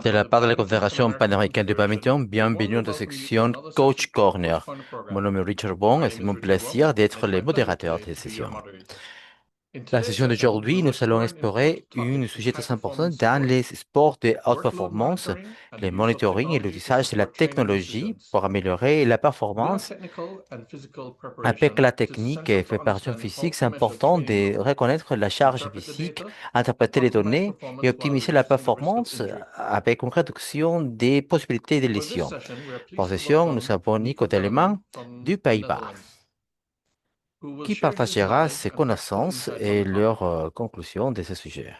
De la part de la Confédération panaméricaine de badminton, bienvenue dans la section Coach Corner. Mon nom est Richard Bong et c'est mon plaisir d'être le modérateur de cette session. La session d'aujourd'hui, nous allons explorer un sujet très important dans les sports de haute performance, le monitoring et l'usage de la technologie pour améliorer la performance. Avec la technique et préparation physique, c'est important de reconnaître la charge physique, interpréter les données et optimiser la performance avec une réduction des possibilités de lésions. Pour cette session, nous avons Nico Telemann du Pays-Bas qui partagera ses connaissances et leurs conclusions de ce sujet.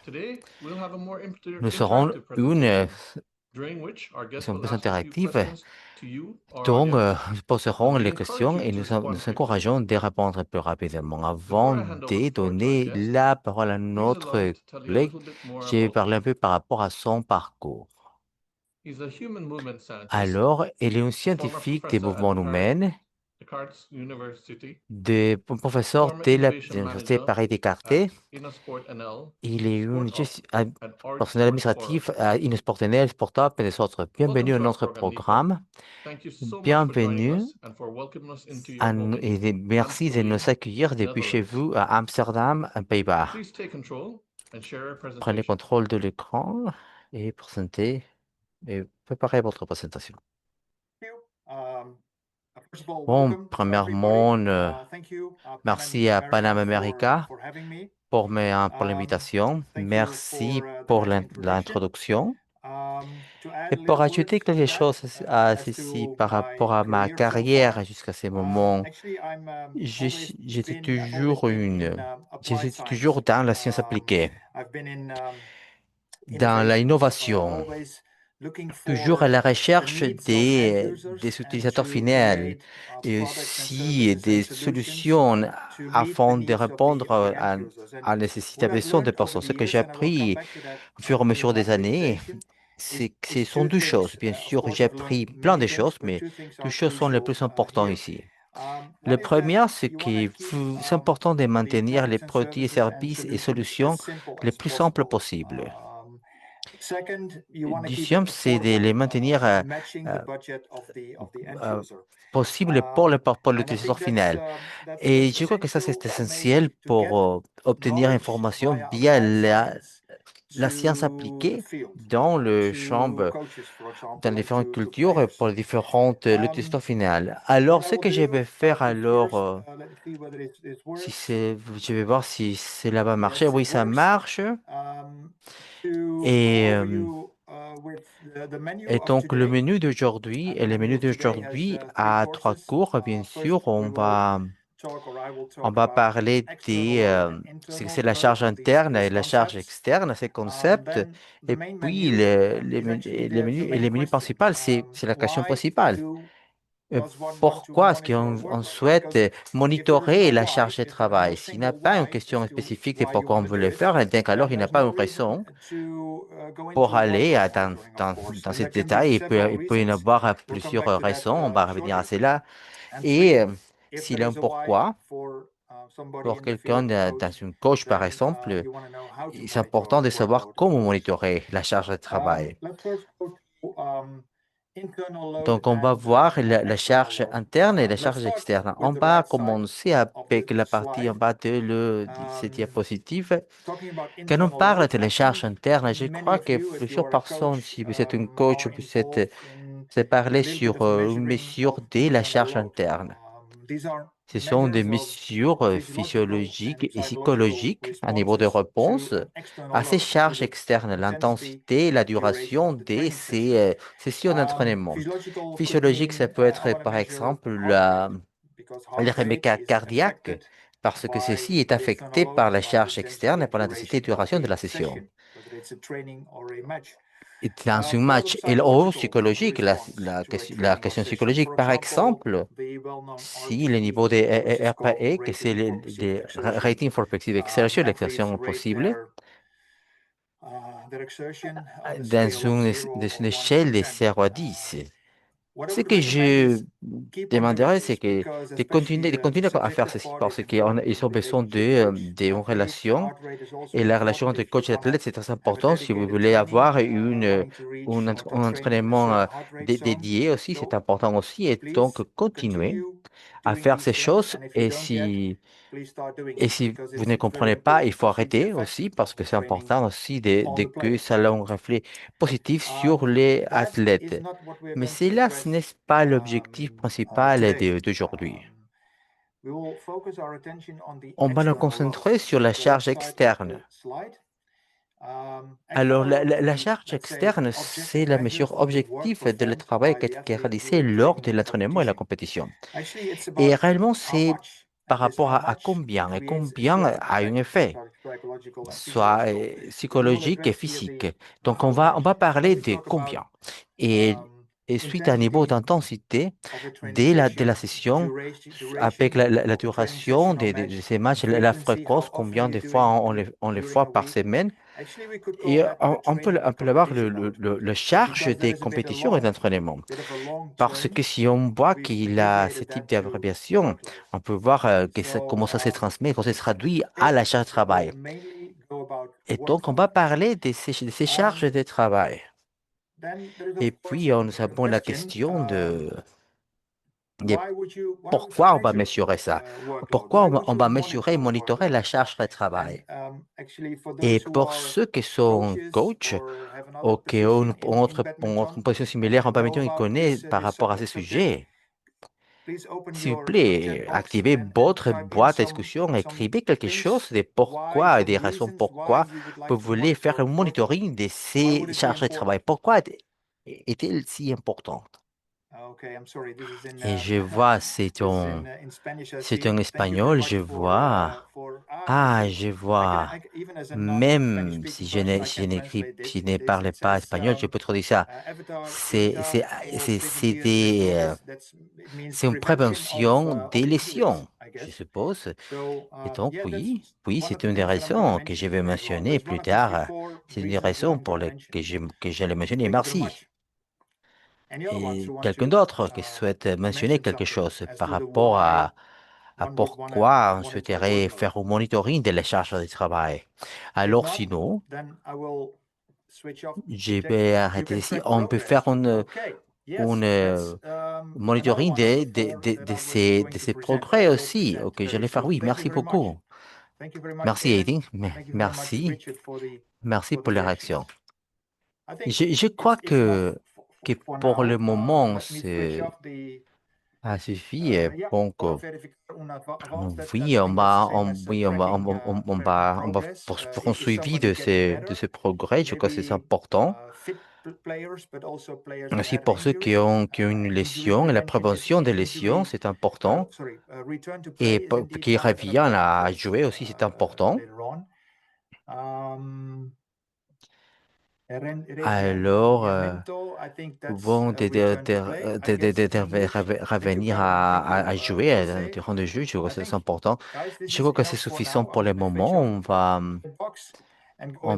Nous aurons une session plus interactive. Donc, nous poserons les questions et nous encourageons de répondre plus rapidement. Avant de donner la parole à notre collègue, je vais parler un peu par rapport à son parcours. Alors, il est un scientifique des mouvements humains, un professeur de l'Université Paris-Descartes. Il est un personnel administratif à Inesport NL, Sportable et des autres. Bienvenue à notre programme. Bienvenue et merci de nous accueillir depuis chez vous à Amsterdam, en Pays-Bas. Prenez contrôle de l'écran et présentez et préparez votre présentation. Bon, premièrement, merci à Panama America pour l'invitation. Merci pour l'introduction. Et pour ajouter quelque chose à ceci par rapport à ma carrière jusqu'à ce moment, j'étais j'étais toujours dans la science appliquée, dans l'innovation, toujours à la recherche des utilisateurs finaux et aussi des solutions afin de répondre à la nécessité besoin des personnes. Ce que j'ai appris au fur et à mesure des années, ce sont deux choses. Bien sûr, j'ai appris plein de choses, mais deux choses sont les plus importantes ici. Le premier, c'est que c'est important de maintenir les produits, services et solutions les plus simples possibles. Deuxième, c'est de les maintenir euh, euh, possibles pour l'utilisateur final. Et je crois que ça, c'est essentiel pour obtenir information via la science appliquée dans le champ, dans les différentes cultures et pour les différentes l'utilisateur final. Alors, ce que je vais faire alors, je vais voir si cela va marcher. Oui, ça marche. Et, euh, et donc, le menu d'aujourd'hui a trois cours. Bien sûr, on va parler c'est la charge interne et la charge externe, ces concepts. Et puis, les menus principaux, c'est la question principale. Euh, Pourquoi est-ce qu'on souhaite monitorer la charge de travail? S'il n'y a pas une question spécifique de pourquoi on veut le faire, donc alors il n'y a pas une raison pour aller dans ces détails. Il peut y en avoir plusieurs raisons, on va revenir à cela. Et s'il y a un pourquoi, pour quelqu'un dans une coach par exemple, c'est important de savoir comment monitorer la charge de travail. Donc, on va voir la charge interne et la charge externe. On va commencer avec la partie en bas de cette diapositive. Quand on parle de la charge interne, je crois que plusieurs personnes, si vous êtes un coach, vous parlé sur une mesure de la charge interne. Ce sont des mesures physiologiques et psychologiques à niveau de réponse à ces charges externes, l'intensité et la duration de ces sessions d'entraînement. Physiologique, ça peut être par exemple le rythme cardiaque, parce que ceci est affecté par la charge externe et par l'intensité et duration de la session. Et dans un match, et au psychologique, la question psychologique, par exemple, si le niveau de RPE, que c'est le Rating for Perceived Exertion, l'exertion possible, dans une échelle de 0 à 10. Ce que je demanderais, c'est que de continuer à faire ceci parce qu'ils ont besoin d'une relation et la relation entre coach et athlète, c'est très important. Si vous voulez avoir un entraînement dédié aussi, c'est important aussi. Et donc, continuez à faire ces choses. Et si vous ne comprenez pas, il faut arrêter aussi parce que c'est important aussi de que ça ait un reflet positif sur les athlètes. Mais cela, ce n'est pas l'objectif principal d'aujourd'hui. On va nous concentrer sur la charge externe. Alors, la charge externe, c'est la mesure objective de le travail qui est réalisé lors de l'entraînement et la compétition. Et réellement, c'est par rapport à combien et combien a un effet, soit psychologique et physique. Donc, on va parler de combien. Et, et suite à un niveau d'intensité de la session, avec la duration de ces matchs, la fréquence, combien de fois on les voit par semaine. Et on peut avoir le charge des compétitions et d'entraînement. Parce que si on voit qu'il a ce type d'abréviation, on peut voir comment ça se transmet, comment ça se traduit à la charge de travail. Et donc, on va parler de ces charges de travail. Et puis, nous avons la question de pourquoi on va mesurer ça? Pourquoi on va mesurer et monitorer la charge de travail? Et pour ceux qui sont coachs, ou qui ont ont une position similaire en badminton et connaissent par rapport à ce sujet, s'il vous plaît, activez votre boîte à discussion, écrivez quelque chose de pourquoi et des raisons pourquoi vous voulez faire un monitoring de ces charges de travail. Pourquoi est-elle si importante? Et je vois, c'est en espagnol, je vois. Ah, je vois. Même si si je ne parle pas espagnol, je peux trop dire ça. C'est, c'est, c'est une prévention des lésions, je suppose. Et donc, oui, c'est une des raisons que je vais mentionner plus tard. C'est une des raisons pour lesquelles que je l'ai mentionné. Merci. Et quelqu'un d'autre qui souhaite mentionner quelque chose par rapport à pourquoi on souhaiterait faire un monitoring de la charge de travail. Alors, sinon, je vais arrêter ici. On peut faire un monitoring de ces progrès aussi. Ok, j'allais faire oui. Merci beaucoup. Merci, Aiding. Merci. Merci pour la réaction. Je crois que pour le moment, c'est a suffi. Donc, oui, on va pour un suivi de ce progrès. Je crois que c'est important. Aussi pour ceux qui ont une lésion, la prévention des lésions, c'est important. Et qui reviennent à jouer aussi, c'est important. Alors, vont revenir à jouer durant le jeu, je crois que c'est important. Je crois que c'est suffisant pour le moment. On va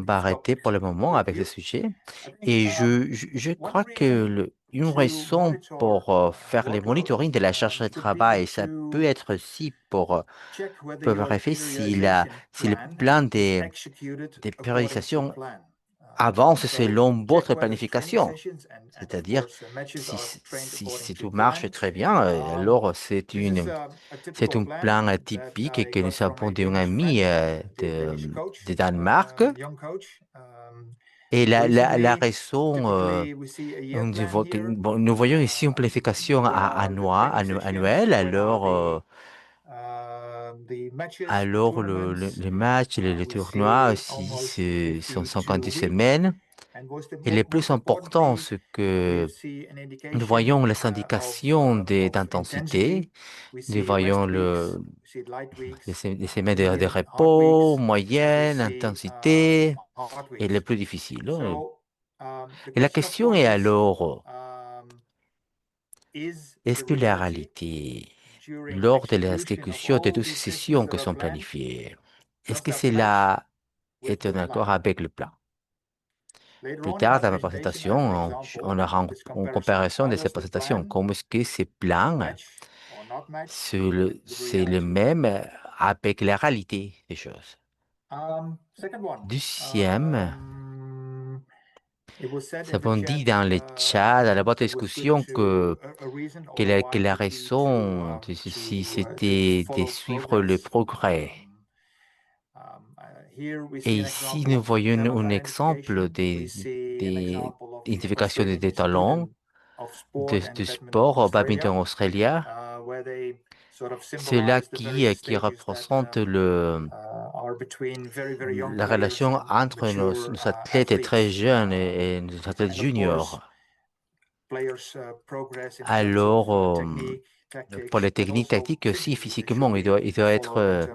arrêter pour le moment avec ce sujet. Et je crois que une raison pour faire le monitoring de la charge de travail, ça peut être aussi pour vérifier si le plan de périodisation avance selon votre planification. C'est-à-dire, si tout marche très bien, alors c'est un plan typique que nous avons d'un ami de Danemark. Et la raison, bon, nous voyons ici une planification annuelle, alors le match, le tournoi aussi, sont 50 semaines. Et le plus important, c'est que nous voyons les indications d'intensité, nous voyons les semaines de repos, moyenne, intensité, et le plus difficile, hein. Et la question est alors, est-ce que la réalité, lors de l'exécution de toutes ces sessions qui sont planifiées, est-ce que cela est en accord avec le plan? Plus tard dans ma présentation, on aura en comparaison de ces présentations. Comment est-ce que ces plans, c'est le même avec la réalité des choses. Deuxième, nous avons dit dans le chat, dans la boîte de discussion, que la raison de ceci, c'était de suivre le progrès. Et ici, nous voyons un exemple des identifications des talents de sport au badminton australien. C'est là qui représente la relation entre nos athlètes très jeunes et nos athlètes juniors. Alors, pour les techniques tactiques aussi, physiquement, il doit être,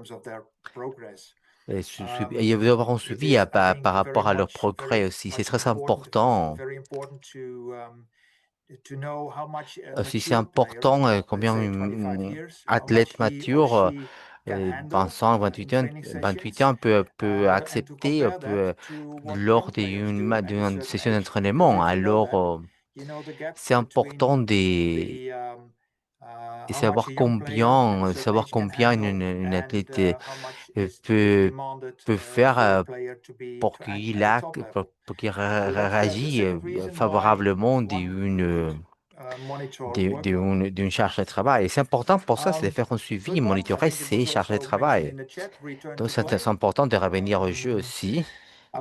il doit avoir un suivi par rapport à leur progrès aussi. C'est très important. Aussi, c'est important combien un athlète mature, 25, 28 ans peut accepter, lors d'une session d'entraînement. Alors, c'est important de savoir combien une athlète peut faire pour qu'il réagisse favorablement d'une charge de travail. Et c'est important pour ça, c'est de faire un suivi, monitorer ces charges de travail. Donc, c'est important de revenir au jeu aussi. Je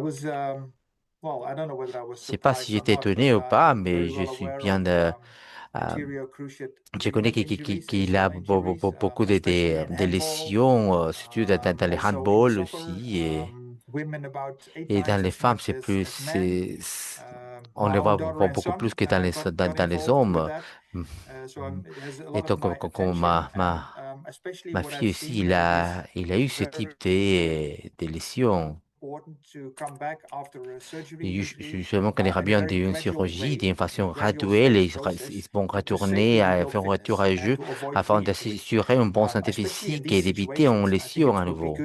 ne sais pas si j'étais étonné ou pas, mais je suis bien. Euh, je connais qu'il a beaucoup de lésions, surtout dans les handball aussi. Et dans les femmes, on les voit beaucoup plus que dans les hommes. Mm. Et donc, comme ma fille aussi, il a eu ce type de lésions. Et seulement qu'on ira bien d'une chirurgie d'une façon graduelle et ils vont retourner à faire un retour à jeu afin d'assurer une bonne santé physique et d'éviter une lésion à nouveau.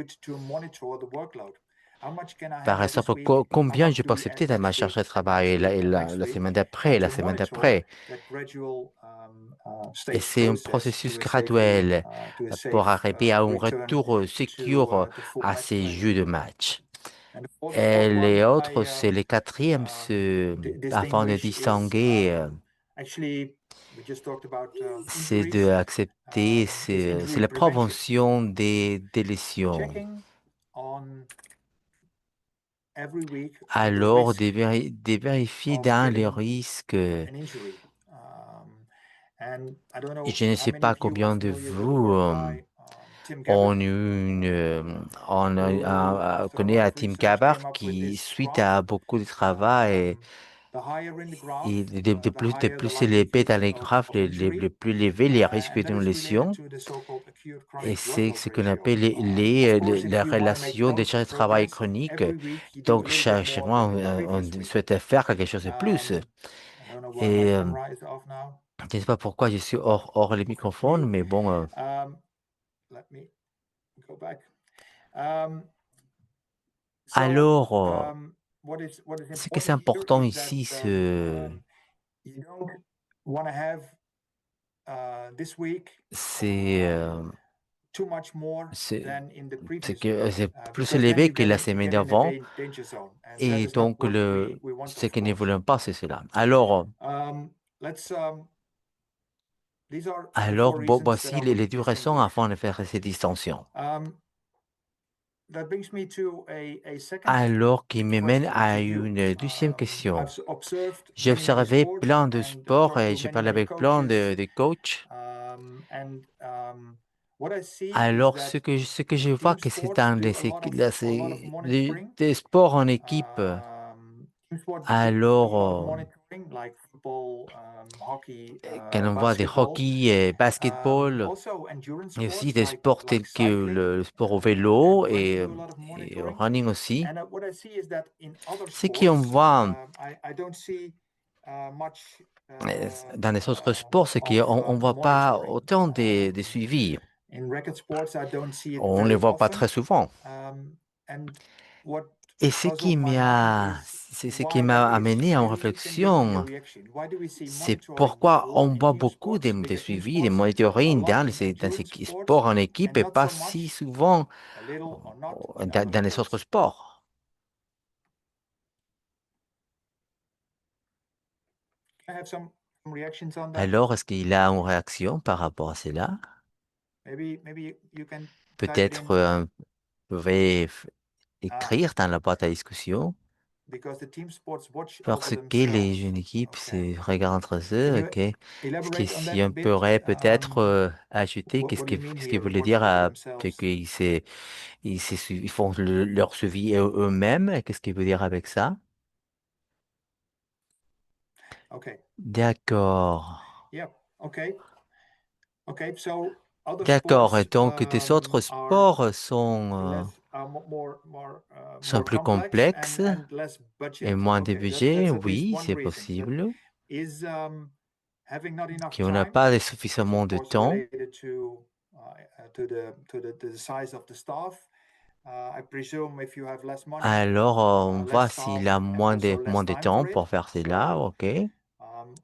Par exemple, combien je peux accepter dans ma charge de travail la semaine d'après, la semaine d'après. Et c'est un processus graduel pour arriver à un retour sécur à ces jeux de match. Et les autres, c'est les quatrièmes, afin de distinguer, c'est d'accepter, c'est la prévention des lésions. Alors, de vérifier dans les risques. Je ne sais pas combien de vous ont eu connaît à Tim Gabbard qui, suite à beaucoup de travail et de plus élevé dans les graphes, les plus élevés, les risques d'une lésion. Et c'est ce qu'on appelle les relations de charge de travail chronique. Donc, chaque mois, on souhaite faire quelque chose de plus. Et je ne sais pas pourquoi je suis hors les microphones, mais bon. Alors, ce qui est important ici, c'est c'est c'est que c'est plus élevé que la semaine d'avant. Et donc, ce que nous ne voulons pas, c'est cela. Alors, voici les deux raisons afin de faire ces distinctions. Alors, qui me mène à une deuxième question. J'ai observé plein de sports et j'ai parlé avec plein de coachs. Alors, ce que je vois, que c'est dans des sports en équipe. Alors, quand on voit des hockey et basketball, et aussi des sports tels que le sport au vélo et au running aussi, ce qu'on voit dans les autres sports, c'est qu'on ne voit pas autant de suivi. On ne les voit pas très souvent. Et c'est ce qui m'a amené en maybe you can give me a réflexion. reaction. Why do we see C'est monitoring pourquoi on more in voit youth beaucoup sports? de Because youth suivis, de sports a monitoring lot in dans ces endurance sports sports en équipe and et not pas so si much, souvent a little or not, in other dans les autres sports. sports. Can I have some reactions on that? Alors, est-ce qu'il a une réaction par rapport à cela? Maybe you can type it Peut-être in. vous pouvez Ah, écrire dans la boîte à discussion because the team sports watch over parce que les themselves. jeunes équipes Okay. se regardent entre Can eux. you Ok. Est-ce que elaborate on si that a on bit? pourrait peut-être ajouter What do you mean qu'est-ce qu'il here, voulait watch dire over à themselves? ils font leur suivi eux-mêmes? Qu'est-ce qu'il veut dire avec ça? Okay. D'accord. Yeah. Okay. Okay. So other D'accord. Et sports donc, des autres are sports sont, less sont more plus complex complexes and less et budget. moins de Okay, budget. that's at least Oui, one c'est reason. But possible. is having not enough Qu'on n'a time, pas which suffisamment of de course temps. related to the size of the staff. I presume if you have less money, Alors, on less voit s'il staff, a and also moins less de time temps for it. pour faire cela. So OK.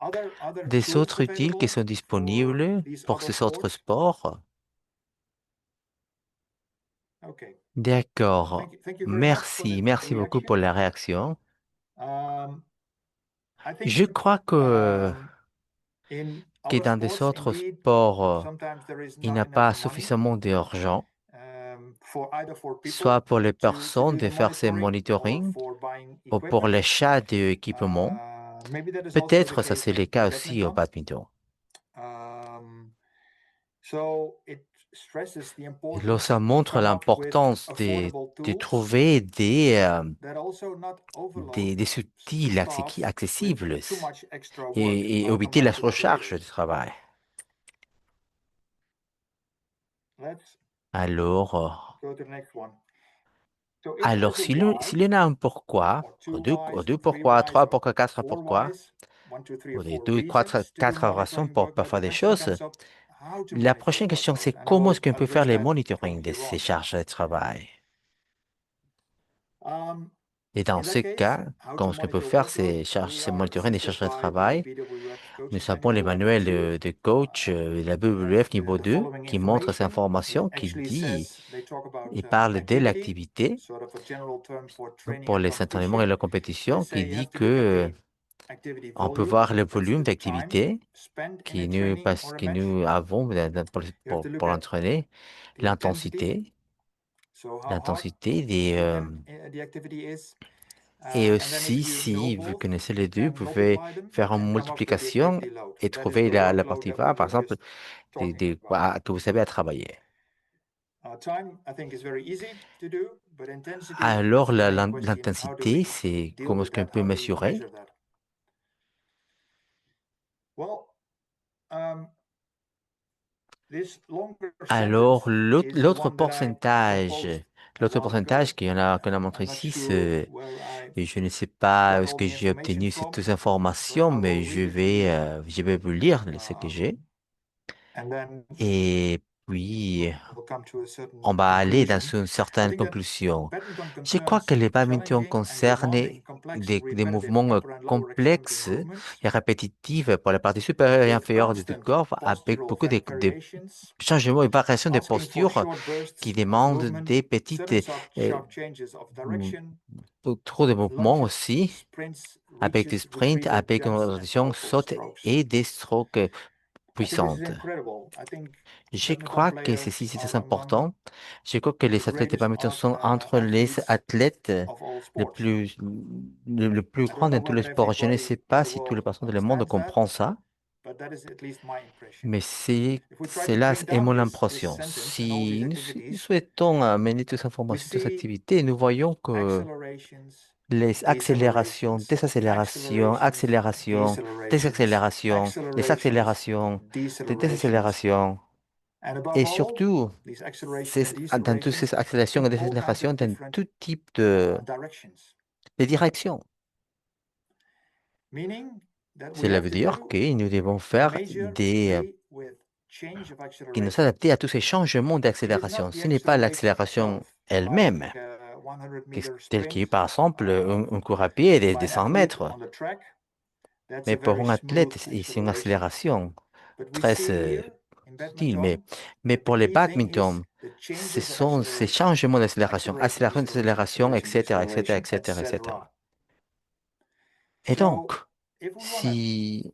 other Des tools autres utiles qui available sont for disponibles these pour other ces autres sports. sports. Okay, D'accord. thank you very much for Merci. the Merci beaucoup pour reaction. la réaction. Um, I Je think crois in que other dans des sports, autres indeed, sports, sometimes there is il not n'y a enough pas money suffisamment d'argent, for either for soit people pour les to personnes do de the faire ces monitoring or monitoring for buying ou pour equipment. l'achat d'équipements. Maybe that is also the Peut-être ça case c'est le in cas aussi au badminton. badminton. Um, so it stresses the Et là, importance ça to montre come up with l'importance affordable de tools trouver that also not overload des the outils staff with accessibles too much extra work. et I'll come éviter la back to that surcharge later. de travail. Let's Alors, go to the next one. So if there alors is a why, s'il y en a un pourquoi, or two ou whys, deux or three pourquoi, whys, trois or pourquoi, quatre four pourquoi, whys, one, two, three, or ou des four deux, reasons to do quatre raisons monitoring pour work, pas but the faire des question choses, comes up how to la monitor prochaine the question workload. c'est And I comment est-ce will qu'on peut faire address les that monitoring de shortly ces on. charges de travail? Um, Et dans in ce that case, cas, how to comment ce qu'on peut monitor faire, workload, ces we are monitoring des assisted charges de by the travail? BWF Nous coaching avons les manual number manuels 2. de coach de la WWF niveau The 2 following qui montrent ces information, it informations qui actually dit says they talk about et parle de activity, l'activité sort of a general term for training pour and les entraînements et competition. la They compétition qui say you dit have to look at que the activity on peut volume, voir le that's volume the time d'activité spent in a training or a que match. nous avons You have to look pour at l'entraîner, the intensity, l'intensité, so how hard l'intensité des, the activity is. et And then if aussi you know si vous both, connaissez you les deux, vous can pouvez multiply them faire une and come up with the multiplication activity load. et That is trouver the la workload partie that we va, par were exemple, just talking about. que vous savez à travailler. Time, I think, is very easy to do, but intensity, Alors, that's the main question. How do l'intensité, we c'est deal comment est-ce with qu'on that? peut How do we mesurer? measure that? Well, um, this longer Alors, sentence is the one that I proposed a l'autre while ago. pourcentage qu'on a montré I'm not ici, sure c'est, where I et je ne sais pas où got est-ce all que the j'ai information obtenu ces from, toutes but informations, I will mais read it to you. je vais vous lire ce que j'ai. Um, and then Et puis, we'll come to a certain on va aller dans conclusion. une I certaine think that conclusion. badminton Je crois que concerns les badminton challenging and concernent demanding complex and des repetitive mouvements upper and lower extremity complexes movements et répétitifs pour la partie supérieure et with inférieure du constant corps avec postural beaucoup de variations, changements et variations de asking for posture short qui bursts of demandent movement, des petites, sudden euh, sharp changes of mm, direction, trop de mouvements lunges, aussi, sprints, avec des reaches, sprints, retrieval, avec une jumps, and rotation, powerful saute strokes. et des strokes I think this is puissantes. incredible. I think Je badminton crois que ceci, players c'est are among important. Je crois que the les athlètes de greatest badminton sont entre les athletes athlètes of all les sports. plus, le plus I don't grands know de tous les whether sports. Je ne sais everybody in pas the si toutes les world personnes dans le monde understands that, comprennent ça, but that is at least my impression. mais If we try to c'est là bring est down mon this impression. sentence and all these Si nous activities, souhaitons mener toutes ces we informations, toutes ces see activités, nous voyons que accelerations, les accélérations, decelerations, désaccélérations, accelerations, accélérations, decelerations, désaccélérations, les accelerations, accélérations, des decelerations. désaccélérations. And above Et all, surtout, these acceleration and dans toutes decelerations ces accélérations in et all kinds désaccélérations, of dans different tout type directions. de direction. Meaning that we Cela have veut to dire do que nous devons a faire major des, play with change of qui nous adapter accelerations. à tous ces changements It is d'accélération. not the Ce n'est pas acceleration l'accélération itself, elle-même. tel que, par exemple, un cours à pied de 100 mètres. Mais pour un athlète, c'est une accélération très subtile. Mais pour les badminton, ce sont ces changements d'accélération, accélération, décélération, etc., etc., etc., etc. Et donc, si,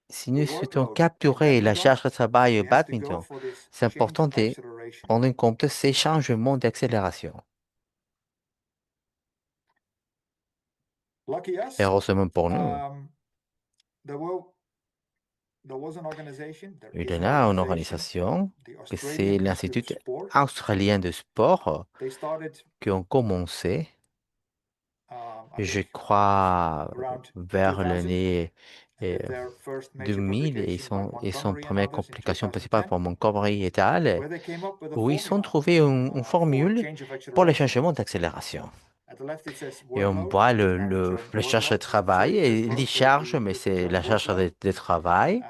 si nous souhaitons capturer la charge de travail au badminton, c'est important de prendre en compte ces changements d'accélération. Heureusement pour nous, il y en a une organisation, que c'est l'Institut australien de sport, qui ont commencé, je crois, vers l'année euh, 2000, et ils sont première complication principale pour Montgomery et al., où ils ont trouvé une formule pour le changement d'accélération. Et on voit le charge de travail, et les charges, mais c'est la charge de travail.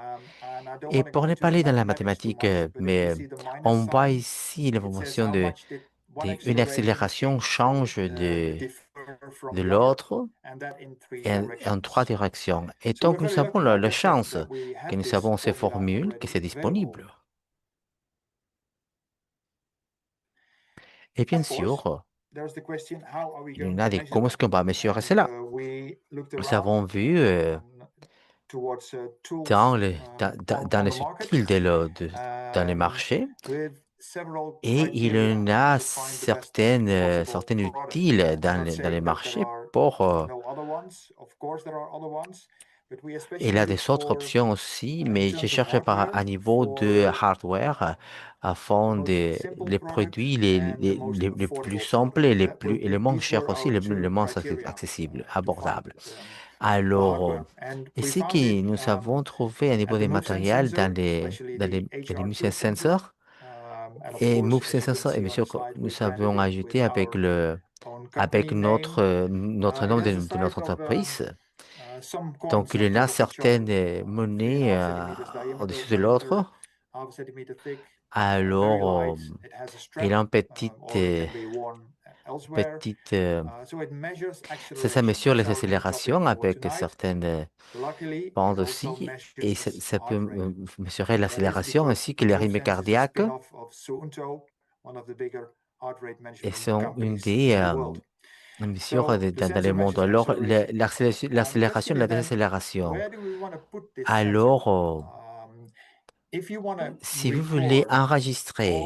Et pour ne parler dans la mathématique, mais on voit ici l'information une accélération change de l'autre en trois directions. Et donc, nous avons la chance que nous avons ces formules, que c'est disponible. Et bien sûr, il y en a des comment est-ce qu'on va mesurer cela? Nous avons vu dans les outils dans les marchés, et il y en a certaines utiles dans les marchés pour il y a des autres options aussi, mais je cherche par un niveau de hardware afin de les produits les plus simples et les moins chers aussi, les moins accessibles, abordables. Alors, ici que nous avons trouvé un niveau de matériel dans les musées sensors et Move Sensor, et bien sûr, que nous avons ajouté avec notre nom de notre entreprise. Donc, il y en a certaines monnaies au-dessus de l'autre. Alors, il y a une petite ça mesure les accélérations avec certaines bandes aussi. Et ça peut mesurer l'accélération ainsi que les rythmes cardiaques. Et sont une des mesures dans le monde. Alors, l'accélération et la décélération. Alors, si vous voulez enregistrer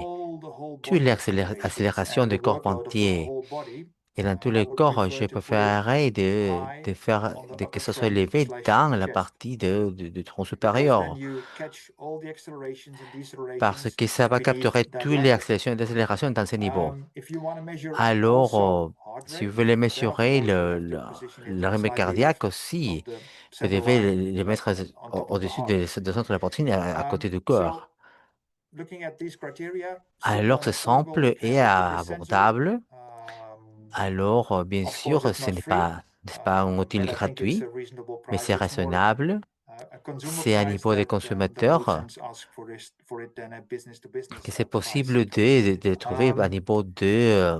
toutes les accélérations du corps entier, et dans tous les corps, je préférerais de faire que ce soit élevé dans la partie du tronc supérieur, parce que ça va capturer toutes les accélérations et décélérations dans ce niveau. Alors, si vous voulez mesurer le rythme cardiaque aussi, vous devez le mettre au-dessus de centre de la poitrine, à côté du cœur. Alors, c'est simple et abordable. Alors, bien sûr, ce n'est pas un outil gratuit, mais c'est raisonnable. C'est à niveau des consommateurs que c'est possible de trouver à niveau de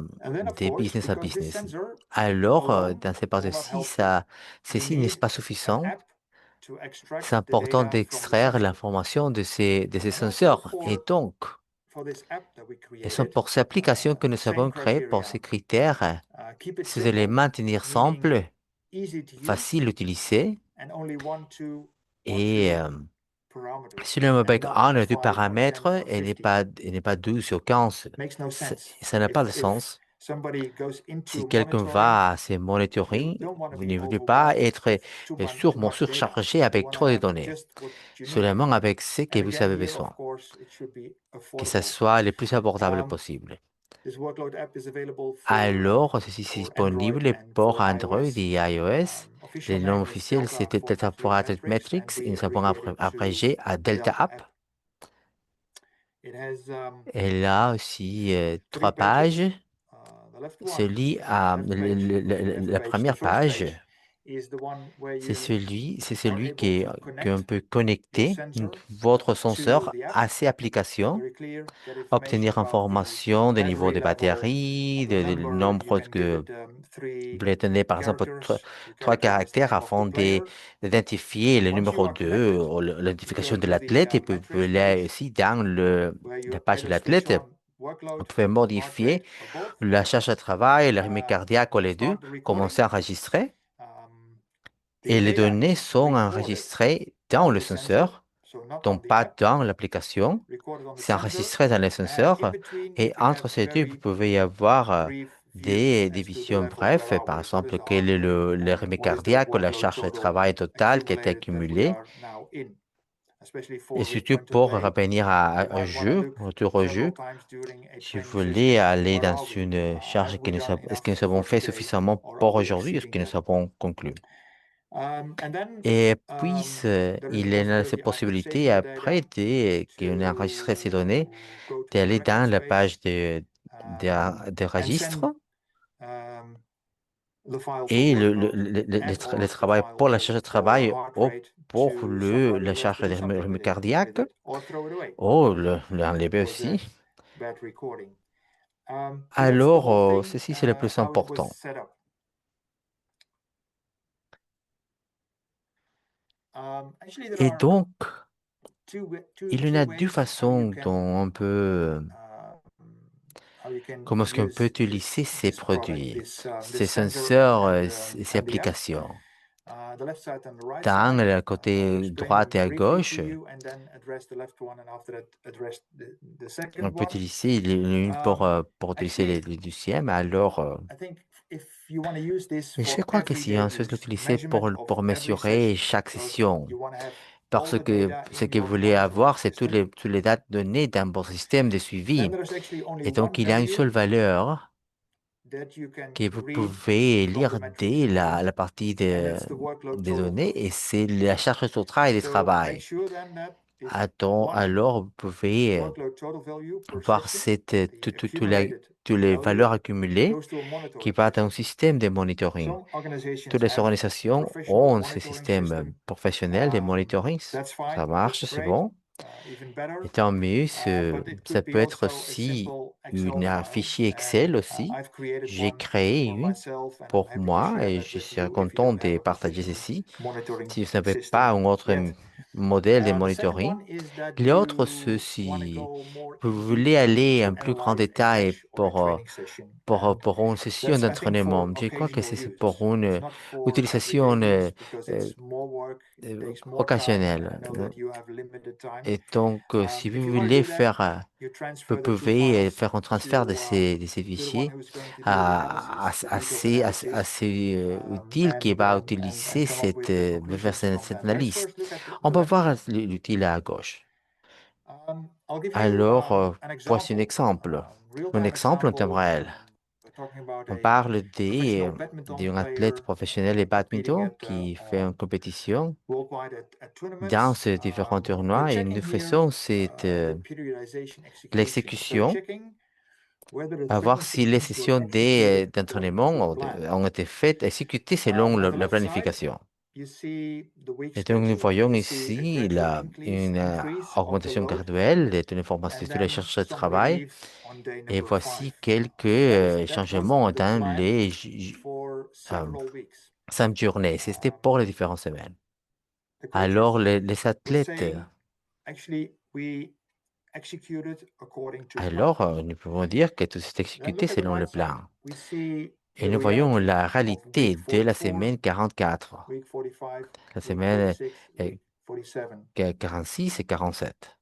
business à business. Alors, dans ces parties-ci, ceci n'est pas suffisant. C'est important d'extraire l'information de ces senseurs. Et donc, ce sont pour ces applications que nous avons créé pour ces critères, ces éléments à maintenir simples, faciles à utiliser et si le avec un ou deux paramètres et n'est pas 12 ou 15, ça n'a pas de sens. Si quelqu'un va à ces monitoring, vous ne voulez pas être sûrement surchargé avec trop de données, seulement avec ce que vous avez besoin, que ce soit le plus abordable possible. Alors, ceci est disponible pour Android et iOS. Le nom officiel, c'était Delta Forward Metrics et nous avons abrégé à Delta App. Elle a aussi trois pages. Se lit à la première page is the one where C'est are celui able to qu'on connect peut your connecter sensor votre to senseur the app. à ces applications, Very clear, get information obtenir about the information des niveaux battery de level. batterie, du Remember, you nombre can give que it vous three voulez donner, par exemple, characters to trois characterize the caractères name of the afin player. d'identifier le Once you numéro are 2 connected, ou you l'identification go de to the l'athlète et vous pouvez metrics aller page aussi dans where la you page de either switch l'athlète. on Vous workload, pouvez heart modifier rate, or both. la charge de travail, le rythme cardiaque ou les deux, Start the recording. commencer à enregistrer Um, the et les data données is sont recorded enregistrées dans on le the sensor, senseur, so not on donc the pas app, dans l'application. recorded on the C'est sensor. enregistré dans le And in senseur between, you et can have entre ces deux, vous very pouvez y avoir brief views des as to the visions level of brèves, par allowance. What exemple, is the quel heart est rate le and rythme what is the cardiaque ou la workload charge de total travail totale qui a été accumulated that we accumulée. are now in, especially Et for with surtout point and pour play. revenir You un might want to jeu, look retour au several jeu, times during a si vous training voulez session. aller Where dans are we? une charge Have we done est-ce que enough nous avons for fait today, suffisamment or are pour we aujourd'hui, est-ce exceeding que nous that? avons conclu? And then Et puis, there is the il y a cette possibility after possibilité saving the après data qu'on a enregistré ces données, to go to the d'aller dans corrections la page page de and send registre um, the file for et workload and le or the travail file pour la charge de for travail heart ou rate pour to somebody la who has charge to do de something rythme with cardiaque, it or throw it away ou l'enlever for aussi. that bad recording. So that's the Alors, whole thing, ceci, c'est le plus how it was important. set up. Actually, there Et are donc, il y en two a deux ways how you façons can dont on peut, comment est-ce qu'on peut use utiliser ces this product, produits, this ces sensor senseurs, ces and the app. applications. The left side and the right Dans side. le I'll côté explain droit them et à briefly to gauche, you and then address the left one, and after that address the on second peut one. utiliser l'une pour utiliser Actually, les deuxièmes. Alors, I think if you want to use this et je for crois que si everyday on souhaite use, l'utiliser measurement of pour every mesurer session, chaque because session, you want to have all parce the que data ce in que vous your voulez monitoring avoir, c'est system, toutes les dates données d'un bon système de then suivi. there is actually only Et donc, one il y a une seule value valeur that you can que vous read pouvez from lire the metrics, dès la partie and that's the workload des total. données, et c'est la charge totale de So make travail. sure then that this Attends, one alors, vous pouvez workload total value per voir session, toutes the accumulated les value, valeurs accumulées goes to a qui monitoring partent d'un system. système de monitoring. Some organizations Toutes les have a organisations professional ont ce monitoring système system. professionnel de monitoring. That's Ça fine, marche, that's c'est great, bon. even better. Et tant mieux, But it ça could be peut être also a aussi simple Excel un file, fichier and Excel aussi. I've created J'ai one créé for une myself, and I'm pour happy to moi share et that je with serais you if you content don't de have a partager professional ceci. monitoring Si vous n'avez pas system un autre yet. modèle de The second monitoring, one is that l'autre, you want to ceci, go more vous in voulez detail aller to en plus grand analyze a détail match or a training session. And pour une session that's, I think, d'entraînement. for Je crois que occasional c'est pour use. It's une not for everyday utilisation use because euh, it's more work, it takes more time, and I occasionnelle. know that you have limited time. Et donc, si If vous you want to voulez do that, you vous transfer the two pouvez files faire un transfert to de ces the one fichiers who's going to do the analysis, the detailed analysis, assez utile qui va utiliser and come up with the va faire conclusions from cette that. Let's analyse. first look at On the peut left voir side. l'outil à gauche. I'll give you Alors, an voici un example, exemple. Un real-time exemple en temps example. réel. We're talking about On a parle professional badminton d'un athlète player professionnel de competing badminton at qui fait une compétition worldwide at dans tournaments. ces différents We're tournois et nous checking here faisons the periodization execution. So l'exécution checking whether the à voir training si les sessions were sessions executed d'entraînement according to plan. ont été faites, exécutées selon On the la left side, planification. you see the week Et donc, nous schedule. voyons You see a ici gradual une increase of the augmentation load, graduelle de toutes les informations, and toutes les then charges de some travail. relief on day Et number voici 5. quelques So that was changements the dans plan les for euh, several weeks. 5 journées. C'était pour les différentes semaines. The Alors, coaches les were athlètes, saying, actually, we executed according to plan. alors, nous pouvons dire que tout s'est Then exécuté look at the selon le right side. plan. We see Et the nous voyons reality la of week réalité de la 44, semaine 44, week 45, la week semaine 46, euh, week 47. 46 et 47.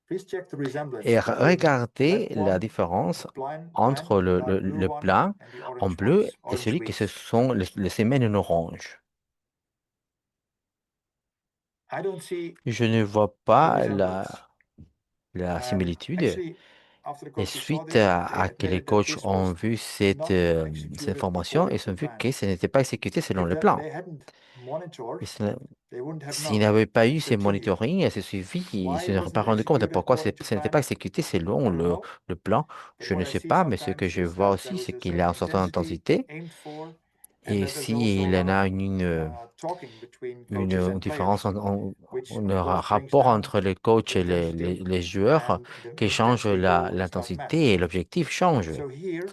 Please check the resemblance Et between the regardez left la one, différence the plan, entre the dark blue le one, plan and the en orange bleu ones, et orange celui qui ce weeks. sont les semaines en orange. I don't see Je ne vois the pas resemblance. la And similitude. actually, after the Et coaches saw suite this, they que les admitted that coachs this ont was vu not cette executed information, according ils to ont vu plan. que ce n'était pas exécuté selon If le plan. they hadn't monitored, Et they wouldn't have s'ils known n'avaient pas to eu ces continue. monitorings et ce suivi, ils ne Why se it seraient pas wasn't rendu compte de executed pourquoi according to ce n'était pas plan? exécuté I selon don't know. le plan. But Je what ne I sais see pas, mais ce que sometimes je is vois that there aussi, is c'est a qu'il y a certain une certaine intensity intensité aimed for And Et that there's also a s'il y lot en a of talking between coaches une and différence, players, which un of course brings rapport down entre les coachs the et intensity, les joueurs and the qui changent intensity will start l'intensité mattering. et l'objectif change. So here,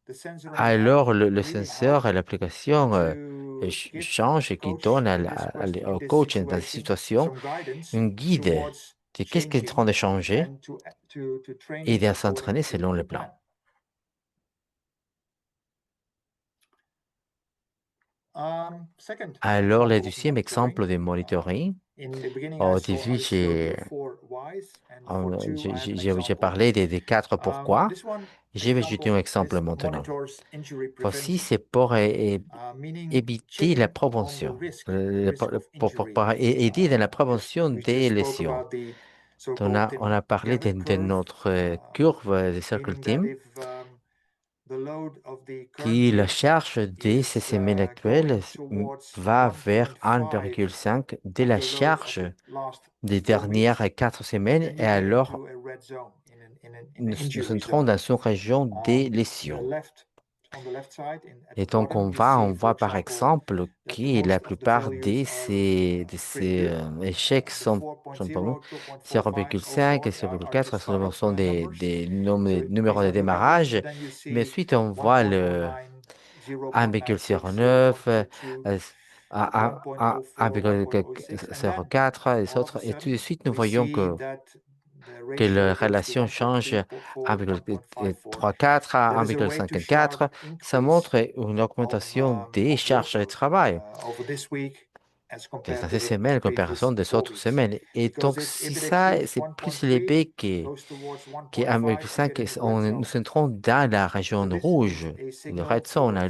the sensor on the app Alors, le really senseur et helps l'application to give changent the et qui coach donnent in au this coach dans cette situation situation some guidance un guide towards de qu'est-ce qui est en train changing de changer and to et training de according s'entraîner to selon le the plan. plan. Second Alors, le example of deuxième exemple monitoring. de monitoring, In the beginning, au début, I showed you four whys, and for two, I have an j'ai example. parlé des quatre pourquoi. This one Je vais jeter un example exemple is maintenant. monitors injury Voici, prevention, c'est pour meaning éviter la checking on the prévention, risk, the risk of injury. pour aider dans la prévention We just des spoke lésions. about the so-called On a parlé Tim-Garrett de curve, notre courbe de Circle meaning that Team, if the load of the current qui la grid charge des is CCMN actuelles going towards va vers 1.5 1,5 de of la the load of charge the last des 4 dernières weeks, 4 semaines, then et you get alors into a red zone, in an nous injury entrons zone. dans une région des The lésions. left On the left side, at Et the donc, bottom, you on see, for voit par example, exemple that que la most of the plupart values are de pretty ces good. échecs The sont pas bons. 4.0, 2.45, 0,5 et 0.4 are 0,4 just sont starting numbers. So des numéros these de are good numbers, démarrage. but then you Mais see ensuite, on voit le 1.09, 0.96, 1,09, 0.02, 1.04, 1.06, and then 1,04 et all of a autres. Et tout de sudden, suite, nous we voyons see that the que la ratio goes to relation change 1.34, 1.54. 1,34 à That is a way to sharp 1,54. Ça increase montre une augmentation des of charges de workload travail over this week as dans compared ces to the semaines en previous comparaison des 4 autres weeks. semaines. Et Because donc, if si it ça, exceeds c'est plus 1.3, élevé goes towards qui 1.5, you get 1,5, in the red nous zone. entrons dans la région So this rouge, is a le red signal zone. for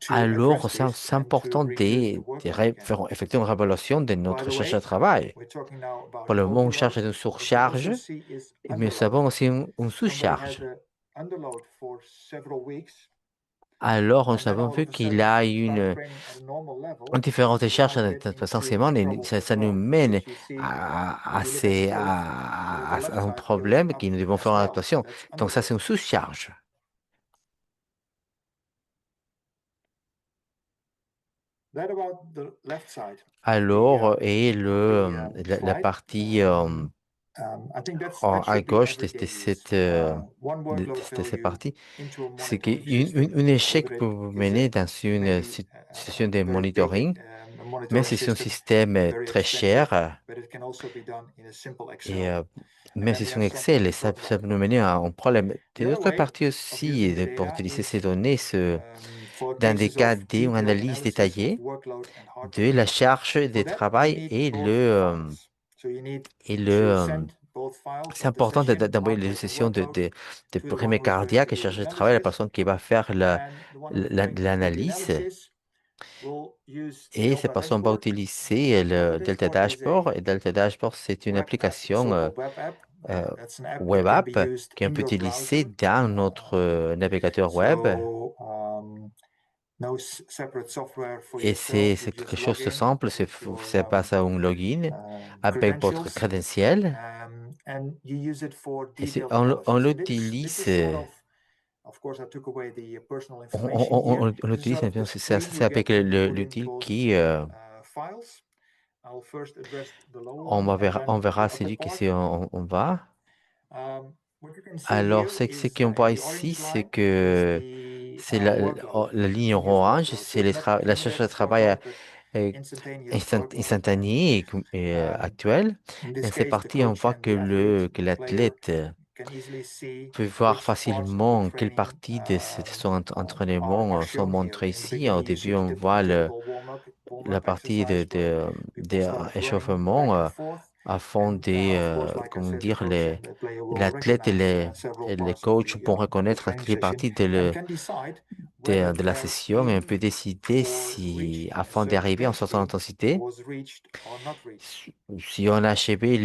Alors, coaches to address this c'est and to important reduce the workload again. faire effectuer une réévaluation de By notre the charge de way, travail. we're talking now about Pour le moment, on overload. cherche une What you also surcharge, see is mais nous underload. avons aussi une Somebody has sous-charge. a underload for several weeks, Alors, nous and then avons all vu of a qu'il sudden a start training at a normal une level. différence de You charge might get into essentiellement, et trouble as ça nous well, mène because you see when you look at the left à un side goes problème qui up nous devons as faire well. attention. That's Donc, ça, c'est underload. une sous-charge. That about the left side Alors, et of the la slide. partie I think that à should be gauche everyday use. One workload de cette value partie, into a c'est monitoring system. qu'un échec Whether peut it vous is mener dans une maybe situation de a very big monitoring, mais monitoring c'est un system, système very très expensive, cher. but it can also be done in a simple Et Excel. And même then si we c'est un have something Excel, to et talk ça about. peut nous mener à un problème. The De other l'autre way partie of using aussi, the pour data utiliser ces is données, for dans des cases cas of d'une detailed analyse analysis of détaillée workload and heart de rate. la charge de For that, you travail need both files. So you need et le, to euh, send both files c'est of the important session, d'envoyer heart les rate and sessions workload de to the one premier who is going to cardiaque et do the charge de travail, la analysis. personne qui va faire And the one who's going to do the l'analyse. analysis will use Et cette Delta personne va Dashboard. utiliser le Delta Delta Dashboard is Dashboard. a Et Delta Dashboard, c'est une web app, application so-called web app. euh, That's an app that web can be app used qu'on in peut your utiliser browser. dans notre navigateur web. So no separate software for Et yourself. You c'est quelque just chose log de in simple, with c'est your passe à un login avec votre credentials, crédentiel. and you use it for Et detailed on analysis. And this l'utilise, is sort of course, I took away the personal information here. on This is l'utilise, sort of the ça, screen c'est you avec get when you put in l'outil both qui, files. I'll first address the lower one and on then the verra upper celui qui part. c'est, on va. What you can see Alors, here ce is qu'on voit in the ici, orange c'est line is que the c'est workload, la ligne continuous orange, workload. So c'est it's not la charge de immediate travail workload, but euh, instantaneous workload. instantanée actuelle. In this Dans cette case, the partie, on coach voit and the athlete, que the player, l'athlète can easily see peut voir which parts of the facilement quelle training partie de son are entraînement sont shown here. montrées In the ici. Au beginning, you début, see the on voit typical warm la up partie exercise where people start running back d'échauffement and forth. afin And of course, like I comment said, the dire, coach and the player will l'athlète recognize several et les parts of coachs vont the reconnaître training toutes les session parties and can decide whether de la their session et on peut aim décider for reaching a afin certain d'arriver en certain intensity intensité, was reached or not reached. si on a achevé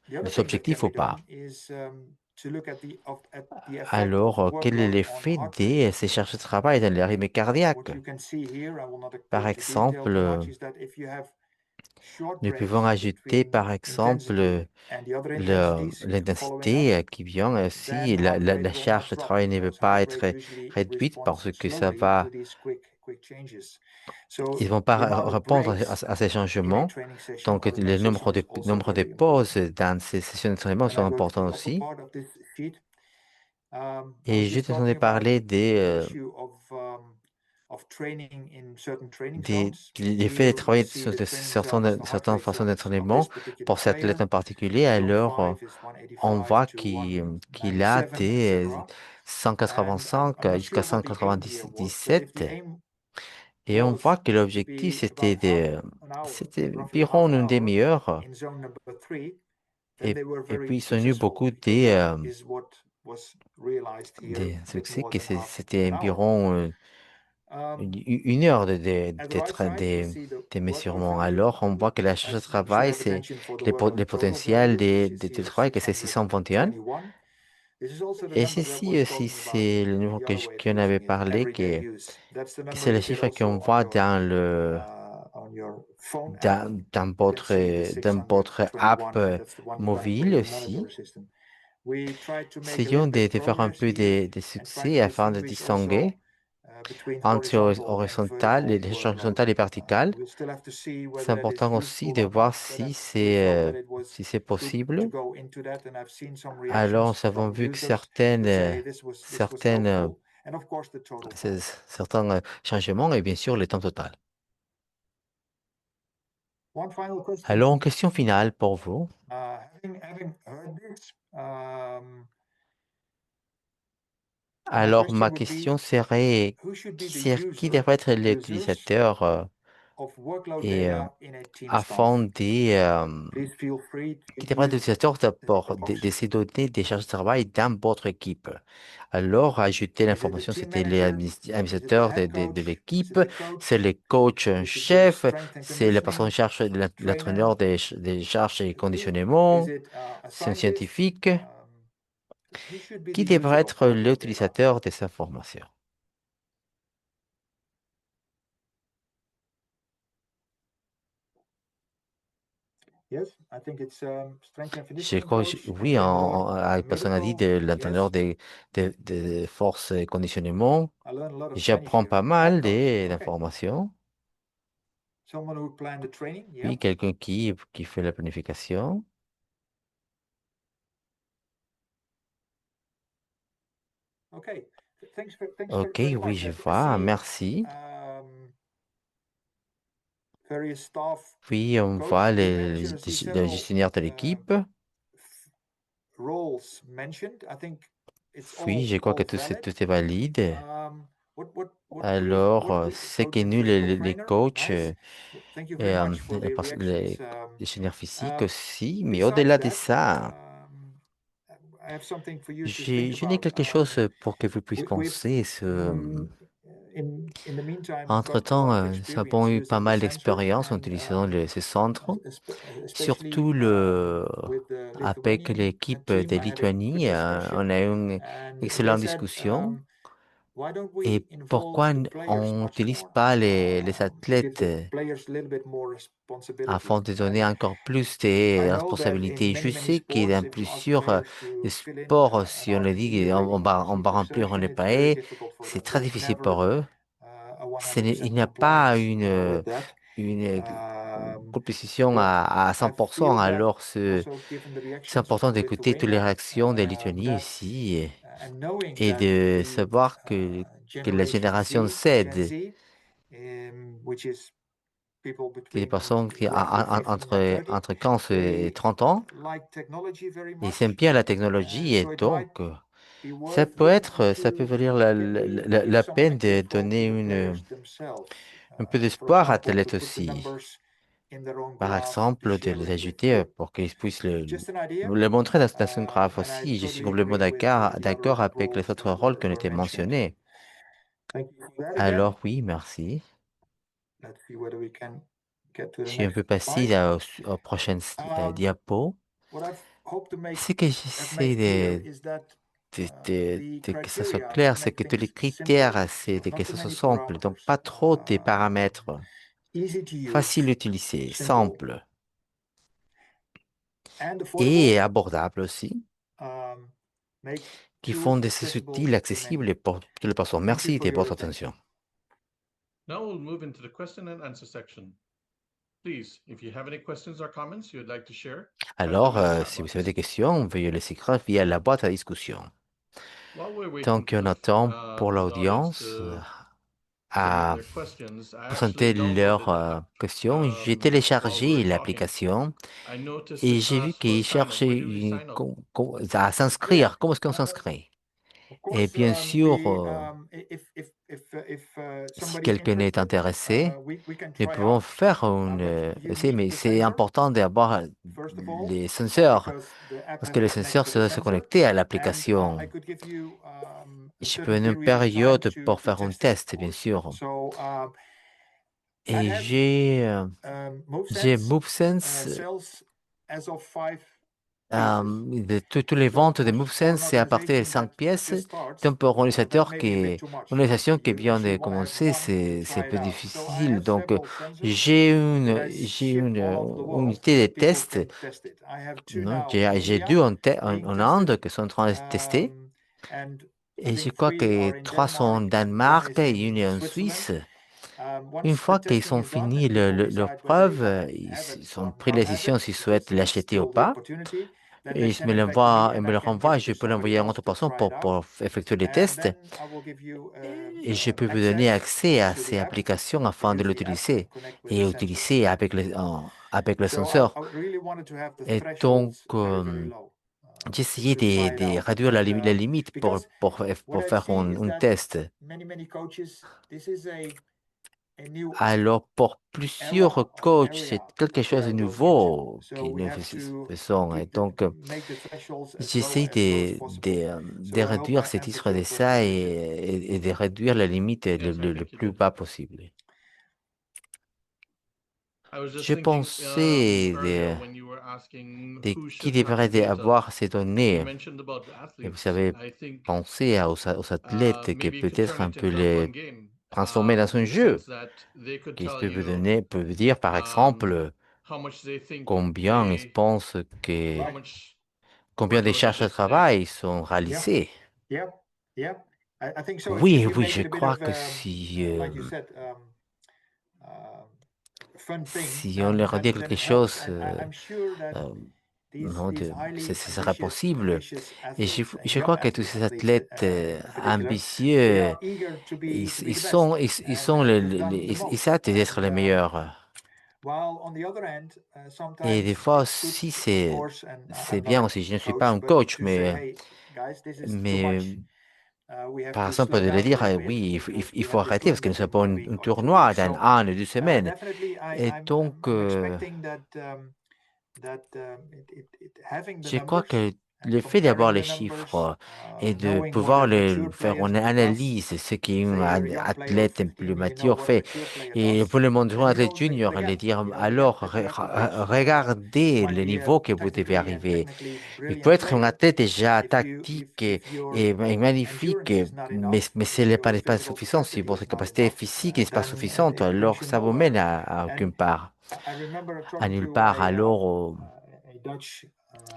The other les thing that can objectifs ou be pas. done is to look at the effect of Alors, quel est workload on l'effet heart rate. de ces charges de travail dans les rythmes What cardiaques? you can see here, I will not go Par into detail exemple, too much, is that if you have short Nous pouvons breaks ajouter, between par exemple, intensity and the other intensities to following up, l'intensité qui vient then aussi. heart rate La will charge not de drop travail ne veut because pas heart être rate usually réduite responds parce que ça slowly to va, these quick changes. So ils vont pas the amount of répondre breaks à ces in a changements. training session Donc, or in a le session is also nombre de very pauses important. dans ces sessions d'entraînement When I sont go to importants the upper aussi. part of this sheet, I was Et je just t'entendais talking about parler the issue of training in certain training zones. des faits de Here you travailler see sur the training zones, the heart certaines rate façons zones of this d'entraînement particular pour cet athlète player. en particulier. Zone Alors, 5 is on 185 voit to qu'il a 197, des etc. And 185 I'm not sure jusqu'à what the aim here was, but if 197. the aim Et on voit was que to l'objectif, be about half an hour, c'était roughly half environ an une hour demi-heure. in zone number 3, then they were Et very puis, ils ont eu successful beaucoup because that is what was realized here, des a bit succès, more que than half c'était an hour. environ Um, une heure at the right side, you see the des workout mesurements. value. Alors, on voit que la charge de I should travail, have c'est attention for the workout le total potentiel value, which is de here travail, que c'est 621. 621. This is also the Et number that ceci was aussi, talking about c'est le numéro the other way of qu'on avait using it, parlé, everyday use. That's the que number c'est le you get chiffre qu'on also voit on your phone app. You can see the dans votre app 621, and that's the one that I put mobile in the monitor aussi. system. We try to make a little Essayons bit de faire un progress peu here de and try succès to afin de distinguish also distinguer between entre horizontal and horizontal, vertical les charges workload. horizontales et verticales. We'll still have to see C'est whether that is important aussi useful de or voir not, but we felt that it was si c'est good to possible. go into that, and I've seen some Alors, reactions nous avons from vu que users who say this was certaines, helpful, and of course the total time. certains changements et bien sûr le temps total. One final Alors, question. en question finale pour vous. Having heard this, my Alors, question ma would be, question serait, who should be the qui user, devrait être users l'utilisateur of workload et data in a team afin staffing? de, Please feel free qui to devrait être use l'utilisateur the d'abord chat box. de ces données des charges de travail dans votre équipe. Alors, ajouter Is it the l'information, team c'était manager? Is it the l'administrateur head coach? de Is l'équipe, it the c'est coach? le coach en Is it the chef, strength and c'est la personne en conditioning charge de trainer? l'entraîneur des charges et Is conditionnement, it a c'est un scientist? scientifique. Who should be Qui the user devrait of être workload data? l'utilisateur de ces informations? Yes, I think it's strength and Je conditioning crois, coach oui, and more personne a dit medical. de l'entraîneur Yes, de force et conditionnement. I learned a lot of Spanish J'apprends here. pas A head mal coach. Okay, d'informations. someone who planned the training. Yeah. Oui, quelqu'un qui fait la planification. Okay. Thanks Ok, very oui, much. je I vois. see Merci. various staff Puis, on voit coach, team manager. I see le several gestionnaire de l'équipe. roles mentioned. I think it's Oui, je crois que all valid. tout est valide. What Alors, group of c'est que coaching nous, physical les trainer? coachs, Nice. Thank you very much for the reactions. les gestionnaires physiques aussi, mais Besides au-delà de that, ça, I have something for you to think je n'ai about. quelque chose pour que vous puissiez We've penser. in the meantime got a Entre-temps, lot of nous avons experience eu pas using the mal sensors d'expérience en and utilisant ces centres, especially surtout with the avec Lithuanian l'équipe team. de I had a good Lituanie. discussion, On a eu une and they excellente said, discussion. why don't Et we involve pourquoi the players on much n'utilise more? pas les Give athlètes the players a little bit more afin responsibility. de And donner encore plus I de know that in responsabilités? Je many sais qu'il est sports, un if plus you ask sûr players le to fill in sport, an si on le RPE dit, rating in on va sleep remplir un exertion, it's very épais, difficult for c'est them. très There's difficile never pour eux. a Il 100% n'y a pas compliance with that. une Um, compétition but à I 100%. feel that Alors, also given the c'est reactions important from d'écouter toutes les Lithuania, réactions des Lituaniens that ici and knowing et that de the savoir que la Generation génération Z, Gen Z, Z, which is people que les between personnes qui roughly 15 and 30, entre 15 et they 30 ans, like technology very ils aiment much. bien la technologie et So it might donc be worth looking ça peut to valer give la some peine metrics de for donner the players themselves. un peu For d'espoir à example, to Talet put the aussi. numbers in their own Par graph to exemple, de share les it with ajouter you. pour qu'ils puissent Just an idea. le montrer dans son graphe And I aussi. Je suis totally complètement agree with the d'accord other avec les roles autres that rôles qui ont were été mentioned. mentionnés. Thank you for that again. Alors oui, merci. Let's see whether we can get to the Je vais un next peu passer slide. aux prochaines Um, diapos. what I've hoped to Ce que have j'essaie made clear is that the que ça soit criteria to clair, c'est make que tous les things simple, critères, c'est so que not too ça soit many simple. Donc, parameters, pas trop de paramètres. easy to facile use, à utiliser, simple, simple and affordable et abordable aussi, um, make qui font tools de ces accessible outils to accessibles many. pour toutes les personnes. Thank you Merci for de your votre attention. attention. Now we'll move into the question and answer section. Please, if you have any questions or comments you'd like to share, type them Alors, in the chat si vous box. avez des questions, veuillez les écrire via la boîte à discussion. While we're Tant waiting qu'on attend pour for the audience l'audience to submit à their questions, I actually présenter leurs downloaded the app questions, j'ai while we téléchargé were talking. l'application I noticed et it j'ai vu asks for a qu'il sign up. cherchait Where do we sign up? à Yeah, s'inscrire. Comment est-ce qu'on s'inscrit? of Et course, bien sûr, if si somebody's quelqu'un est interested, intéressé, we can nous try pouvons out. faire But un you essai, need mais the c'est sensor, important d'avoir first of all, les senseurs, because the app parce has que les to connect senseurs to the se sensor. connecter à And I l'application. could give you a Je peux certain une period of time période pour to faire un test it, of test, bien course. sûr. So I Et have j'ai MoveSense MoveSense. sells as of 5 pieces. Toutes les So of ventes de course, for MoveSense, an c'est à partir de organization 5 that pièces. just starts, Donc, pour un that utilisateur may be a bit too une much. organisation qui You vient de actually want to have commencer, one to c'est try it plus out. So I difficile. have Donc, several sensors j'ai that I j'ai ship all over the world unité so de people test. can test it. I have two Non, now in j'ai India deux being en tested, Inde qui sont en train de tester. and I Et je think crois 3 que are in 3 sont en Denmark and one Danemark is et in une est en Switzerland. Suisse. Une Once the fois qu'ils testing sont is done finis and people leur decide whether they preuve, want to have it ils or ont pris la not have décision it, s'ils because souhaitent it's l'acheter ou still the pas. opportunity, then Et they send it back to me ils and me I le can give renvoient. it Je to peux somebody l'envoyer à une else autre to personne try it out. pour effectuer les And tests. then I will give you Et je peux vous donner access accès à to the ces app applications to afin de use the app l'utiliser and connect with the et sensors. utiliser avec le So senseur. I really wanted to have the Et donc, thresholds very, very low j'ai essayé to try it de out. réduire And la limite because what pour I faire see is un that test. many coaches, this is a new Alors, pour era plusieurs or coachs, c'est area quelque they chose de are going into. nouveau So que we nous have to faisons. Et donc, make the thresholds as j'essaie low as possible. de So I hope réduire I ces answered titres your de question, ça Richard. et de réduire la limite Yes, I le think you plus did. bas possible. I was just Je thinking pensais earlier when you were asking de who qui should have the devrait data. avoir ces You données. mentioned about the Et vous athletes. savez, I think pensez aux athlètes qui maybe you could peut-être turn un it peu into a les fun game transformer dans in un the sense jeu, that they could qui tell peut vous you donner, peut vous dire par exemple how much they think combien ils pensent que how much combien de workload they charges de did today. travail sont réalisées. Yeah, yeah. I think so. Oui, If you oui, make je it a bit crois of que si like you said, fun thing, si on leur dit then quelque it helps. chose, And I'm sure that euh, non, these highly ce serait possible. ambitious Et athletes and je young crois que tous ces athletes athlètes in particular, they ambitieux, are eager to be the best, sont and they've done the ils most. savent d'être les meilleurs. While on the other end, Et des sometimes fois it's good, aussi, of course, and c'est I'm not bien a aussi. Je ne suis pas coach, un but coach, to say, hey, guys, this is too mais much. We have par to exemple, slow de le down a dire, little bit oui, because il we faut have this arrêter parce que nous tournament sommes in pas 1 week un or 2 tournoi weeks. d'un So an ou 2 semaines. definitely, Et donc, I'm expecting that having the je crois numbers que and le fait d'avoir comparing les the numbers, chiffres et de knowing what pouvoir a mature faire player une does. analyse de ce qu'un Say you're a young player of athlète un 15, plus you know mature what a fait, mature player et does. pour le monde Then un you athlète know junior, the aller gap. dire You know the gap alors that you have to bridge. You regardez might le be a niveau que vous devez technically and arriver. technically Il brilliant peut être un player. athlète déjà If tactique your et magnifique, endurance is not enough, mais ce if n'est your pas physical suffisant, si capacity votre is not capacité enough, physique n'est pas then suffisante, it alors brings you ça vous mène nowhere. à And aucune part, I remember à talking nulle to part. Alors, a Dutch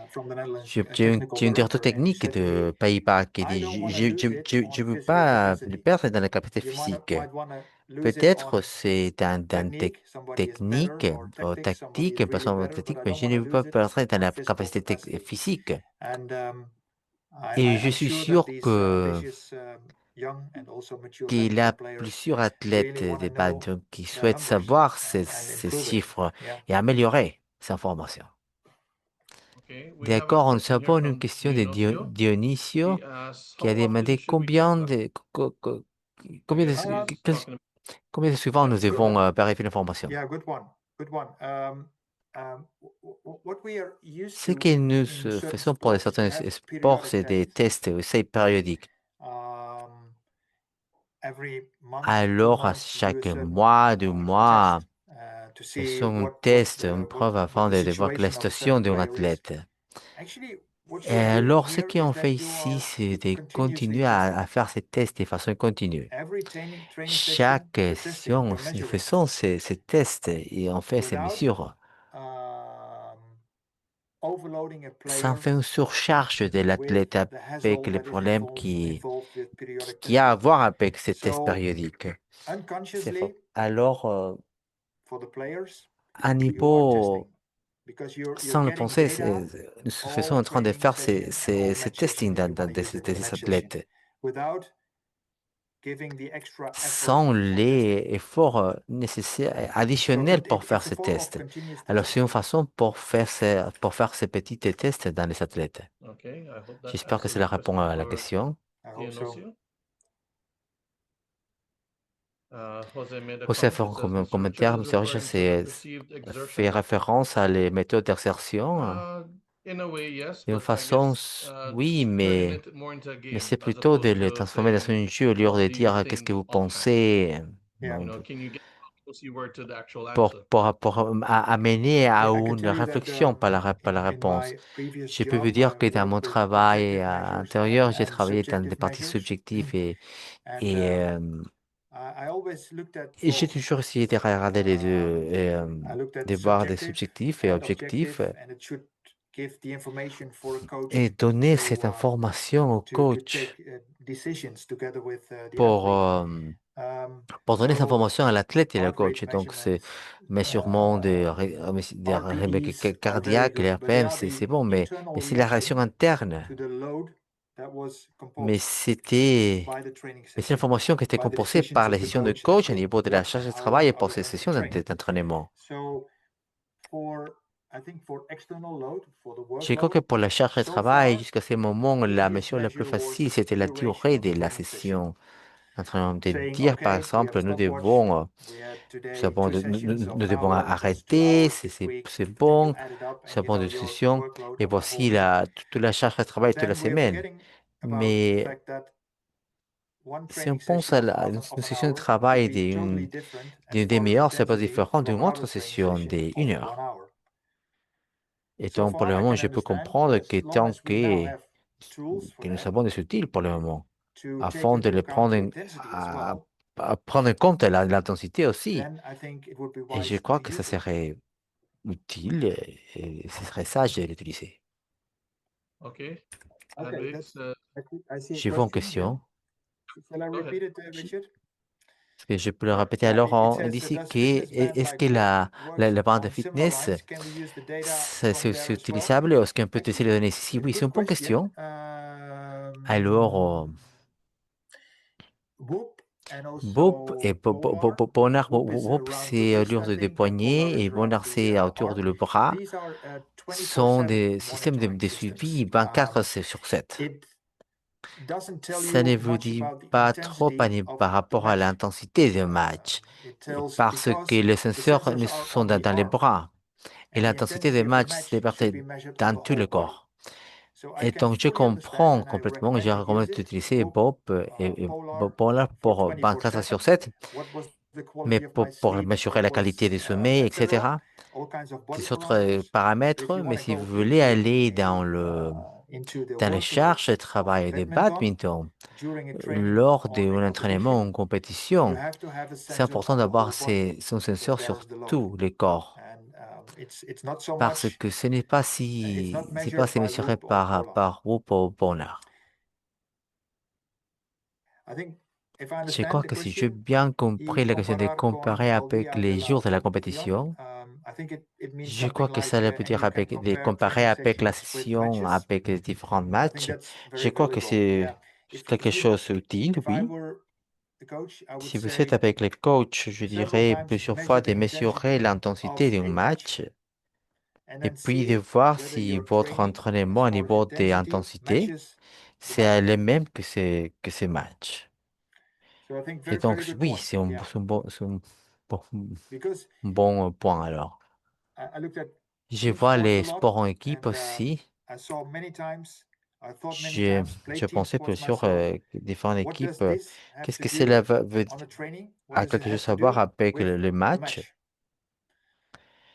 from the Netherlands, j'ai a technical j'ai une directeur director, and he technique said to me, de Pays-Bas qui I dit, don't want to lose it on je the veux physical pas le capacity. perdre dans la capacité You physique. might want to lose it Peut-être on c'est technique. Somebody is better, technique, or tactics. Somebody tactique, is une really personne better, but tactique, I mais don't je want ne to veux pas lose it perdre dans on la physical capacité capacity. physique. And Et je I'm suis sure that sûr these que ambitious young and also mature qu'il y a badminton players plusieurs athlètes really want to de know badminton qui their souhaitent numbers savoir and ces improve it. chiffres Yeah. et améliorer ces informations. Okay, we have a D'accord, nous question here avons une from question de Dionisio. Dionisio He asks, qui a how often demandé should we check that? I combien guess he's talking about. combien de souvent nous Good devons one. vérifier l'information. Yeah, good one. Good one. What we are used Ce to que nous in certain faisons pour sports is to certains have sports, periodic c'est des tests. tests, essais périodiques. Every month, 2 Alors, à months, you do a chaque certain mois, 2 mois, test to ce see sont un what test, une preuve what afin the de voir que la situation of a situation certain d'un player is. athlète. Actually, What Et you're doing alors, ce here qu'on is fait that you ici, are c'est de continuously continuer testing. à faire ces tests de façon continue. Every training session, Chaque you're testing, session, you're nous measuring faisons ces tests et on fait ces without mesures. um, overloading a Ça player fait une surcharge de with l'athlète the avec hassle les that is problèmes involved with periodic qui a à testing. voir avec ces tests So périodiques. C'est unconsciously, Alors, for the players, à you are testing niveau, because you're sans le getting penser, data nous faisons all en train de training faire session and all ces match session, testing if you want to de use it, ces match session, athlètes, without giving the extra effort sans for testing. les efforts nécessaires, So additionnels pour faire it's a ces form of tests. continuous Alors, c'est une testing. façon pour faire ces petits tests dans les athlètes. Okay, I hope that J'espère que answers cela the répond question à la for question. I hope so. Dionisio. Jose made a José comment. fait It says un Mr. Richard commentaire, is M. Richard referring to the perceived fait exertion. référence à les méthodes d'exertion. In a way, yes, D'une but I façon, guess oui, turning it more into a mais game c'est as plutôt de opposed le to transformer dans saying, un jeu au lieu what de do you dire qu'est-ce que think vous offhand? pensez. Yeah. You know, can you get how close you were to the actual Pour, answer? amener à Yeah, I can une tell you that réflexion par la in réponse. my previous Je peux vous job, dire I que dans mon worked with travail objective measures antérieur, j'ai and travaillé dans des subjective parties measures. subjectives And I always looked at et j'ai both. toujours essayé de regarder les deux et I looked at de voir des subjective subjectifs et and objectifs objective, and it should give the information for a coach et donner cette to information au to coach take decisions together with the pour, athlete. pour donner cette So information à l'athlète et le heart rate coach. Et donc, c'est measurements, mesurement des RPEs are very cardiaques, les good, but they RPM, are c'est the bon, internal mais c'est la reaction réaction interne. to the load that was Mais composed c'était, by the training mais c'est session, l'information qui était by the compensée decisions par les of the sessions de coach as coach au to niveau de la what charge de and how travail et how pour they're ces going to sessions train. d'entraînement. So I think for external load, for the Je crois que workload, pour la charge de so travail, far jusqu'à ce moment, the la easiest mesure la plus measure was facile, c'était la duration durée of de the la training session. session d'entraînement. De Saying, dire, par okay, we have exemple, a stopwatch. We had today two sessions of nous an devons hour. That's 2 hours arrêter, this week. c'est And then you bon, add it up nous and you avons know des your sessions, workload et of the whole voici week. toute la charge de travail toute la Then we're semaine. forgetting about the Mais fact that one si on training pense session à of une an session de hour could travail be totally different as d'une far as demi-heure, c'est pas intensity différent from d'une autre another training session session d'une of heure. 1 hour. Et So donc, pour le far, I moment, can je peux understand comprendre as que long tant as we now have tools for que nous that savons des outils pour le moment, to take afin de into le account prendre the intensity as well, à prendre en compte l'intensité aussi. then I think it would be Et je wise crois to que ça use it. serait utile et ce serait sage de l'utiliser. Okay. Okay, And it's I see a Je vois en question. question. Shall I Go ahead. repeat it, Richard? Est-ce que je peux le répéter Yeah, alors? it On says, dit ici does que fitness band est-ce like que Whoop works la bande de on similar fitness, lines? Can we use the data from there c'est as well? utilisable? Est-ce qu'on peut tester Actually, les données ici? Oui, c'est good une bonne question. question. Alors, Whoop and Boop also et Bonar. Bonar, Whoop is Boop around the c'est wrist, autour I des think, and Bonar poignets is et around Bonar the c'est autour arm. du bras. These are Sont 24/7 des systèmes monitoring de systems. suivi 24 sur 7. It doesn't tell Ça you ne vous much dit about the pas trop intensity of par the rapport à match. l'intensité du match, It tells parce que because les the senseurs sensors are sont on the dans les arm, bras et and the l'intensité intensity du of the match match c'est should be measured on dans the tout whole le body. corps. So I Et can donc je fully understand, comprends and I complètement, et je recommend to recommande use it, d'utiliser Whoop, Bob et Polar Polar for pour 24 sur 24/7. 7, What was the mais quality of my pour sleep? mesurer What la qualité was du sommeil, etc. etc. All kinds of body Des autres parameters. But if paramètres, you mais want to si vous go voulez aller into the dans les workload charges de of travail de badminton badminton, during a training lors or a d'un entraînement ou competition, une you compétition, have to have a c'est sensor important on the d'avoir whole body son that senseur sur bears the load. tous les corps. And it's not so Parce much, que ce n'est pas it's not c'est pas measured si by mesuré Whoop or Polar. par Whoop ou Bonard. I think if I Je understand crois the que si j'ai question, bien y compris la question de comparar con comparer el avec día de les la jours de la competición, compétition, I think it means je something crois que ça like, veut and dire you can de compare comparer training avec la sessions with session, matches. avec les différents I think matchs. that's Je very crois que valuable. c'est Yeah. quelque chose d'utile, If I oui. were the coach, I would Si vous êtes say avec les coachs, je several dirais times plusieurs fois measure the de mesurer intensity l'intensité of d'un a match match and et then puis de see voir whether si your votre training entraînement as au far as niveau de intensity l'intensité, matches the c'est match. le même que ces matchs. So I think Et very, donc, very good oui, point. Yeah. bon, Because bon point alors. I looked at Je team vois sports a les lot sports en équipe and aussi. I saw many times, I thought many times, play Je team pensais sports plus sur myself. différentes What does équipes. this have Qu'est-ce to que do cela veut on a training? What à does it quelque have chose to à voir do avec with le the match? match?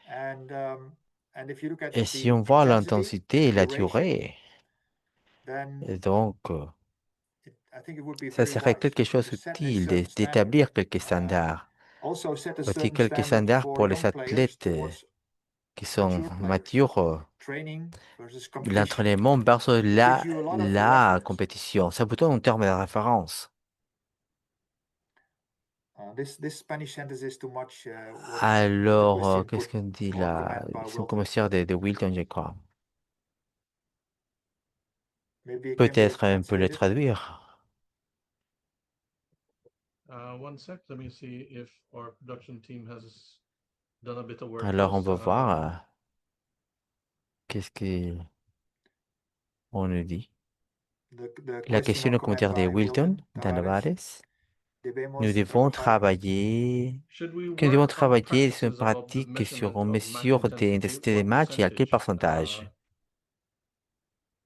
And if you look at Et si the on voit intensity l'intensité et and la duration, durée, then Donc, I think it would be ça very serait wise quelque chose to set a utile certain standard. d'établir quelques standards. Also set a Aussi certain quelques standard standards for pour les young players athlètes towards qui sont mature players. matures, Training versus competition. l'entraînement versus Gives you a lot of la reference. compétition. Ça vous donne un terme de référence. This Spanish sentence is too much. What the Alors, question qu'est-ce qu'on dit or là? comment by C'est un Wilton. commentaire de Wilton, je crois. Maybe it can be Peut-être un peu le translated. traduire. One sec, let me see if our production team has done a bit of work. Alors, on for va us. voir qu'est-ce qu'on nous dit. La question or au comment commentaire de by Wilton Tavares. Tavares. Debemos Nous devons trabajar travailler, Should we que nous devons work on travailler sur une practices of the pratique sur measurement une of match mesure des intensity? intensités des What matchs et à quel percentage? pourcentage?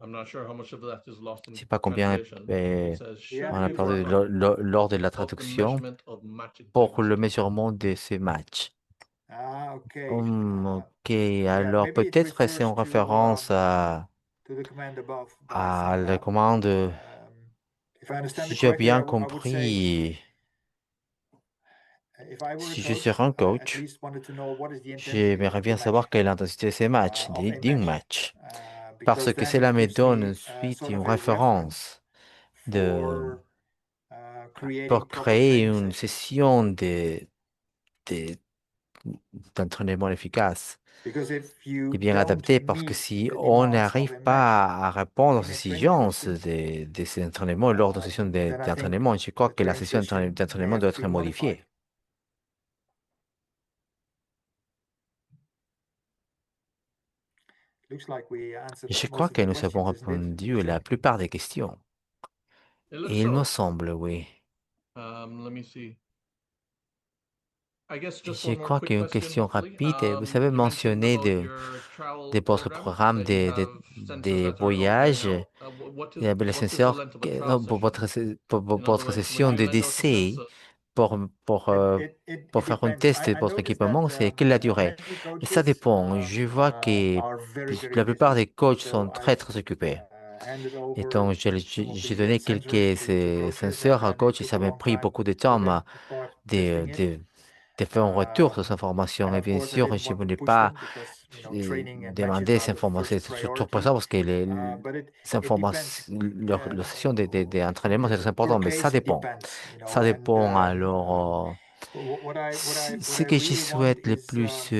I'm not sure how much of that is lost Je in ne sais pas combien translation. euh, It says, should Yeah, on a we perdu work on lors de la of the traduction measurement of match pour le intensity? mesurement de ces matchs. okay. Ok, alors maybe it peut-être c'est en refers référence to the command above by à la Samba. commande. If I understand Si it j'ai correctly, bien I would say, compris, if I were a si je coach, serais un I at coach, least wanted to know what is the intensity j'aimerais of the bien match, savoir quelle est l'intensité de ces matchs, of a d'un match. match, parce Because que then cela it me gives donne me ensuite sort une of a reference référence de, for creating pour proper créer training une sessions. session d'entraînement efficace Because if you et bien don't adaptée, parce que meet si the on demands of n'arrive a pas match à répondre aux in a training exigences costume, de ces entraînements lors d'une session then I think d'entraînement, je crois the que la training session session may d'entraînement have doit to être be modified. modifiée. Looks like we answered Je most crois of que the nous avons questions, isn't it, répondu à la Richard? plupart des questions. It looks Et il me so. semble, oui. Let me see. I guess just Je one more crois quick qu'une question, question hopefully. rapide. Vous avez You mentioned mentionné about your travel votre program programme that you have sensors des that are out there voyages. now. Il y avait les What is the senseurs length of a trial pour session? pour In other votre words, when session you de lend out the décès sensor, pour, pour, euh, It pour faire un depends. test de I votre noticed équipement, that c'est quelle la durée? many Et ça coaches dépend. Je vois que are very la plupart busy. des coachs So sont très, I've très occupés. handed Et over donc, some of j'ai the donné sensors quelques to coaches, senseurs à and it coach et took ça a m'a long pris time beaucoup de for temps them to start de, testing it. de faire un retour sur cette And information. Et of bien course, I sûr, didn't je ne want to voulais push pas them because training and matches demander are ces the informations. first C'est surtout pour priority. ça, parce que But ces it depends. informations, leur session d'entraînement, c'est très Per important, mais ça case, it dépend. depends. Ça dépend. Alors, What ce I que je really want souhaite le plus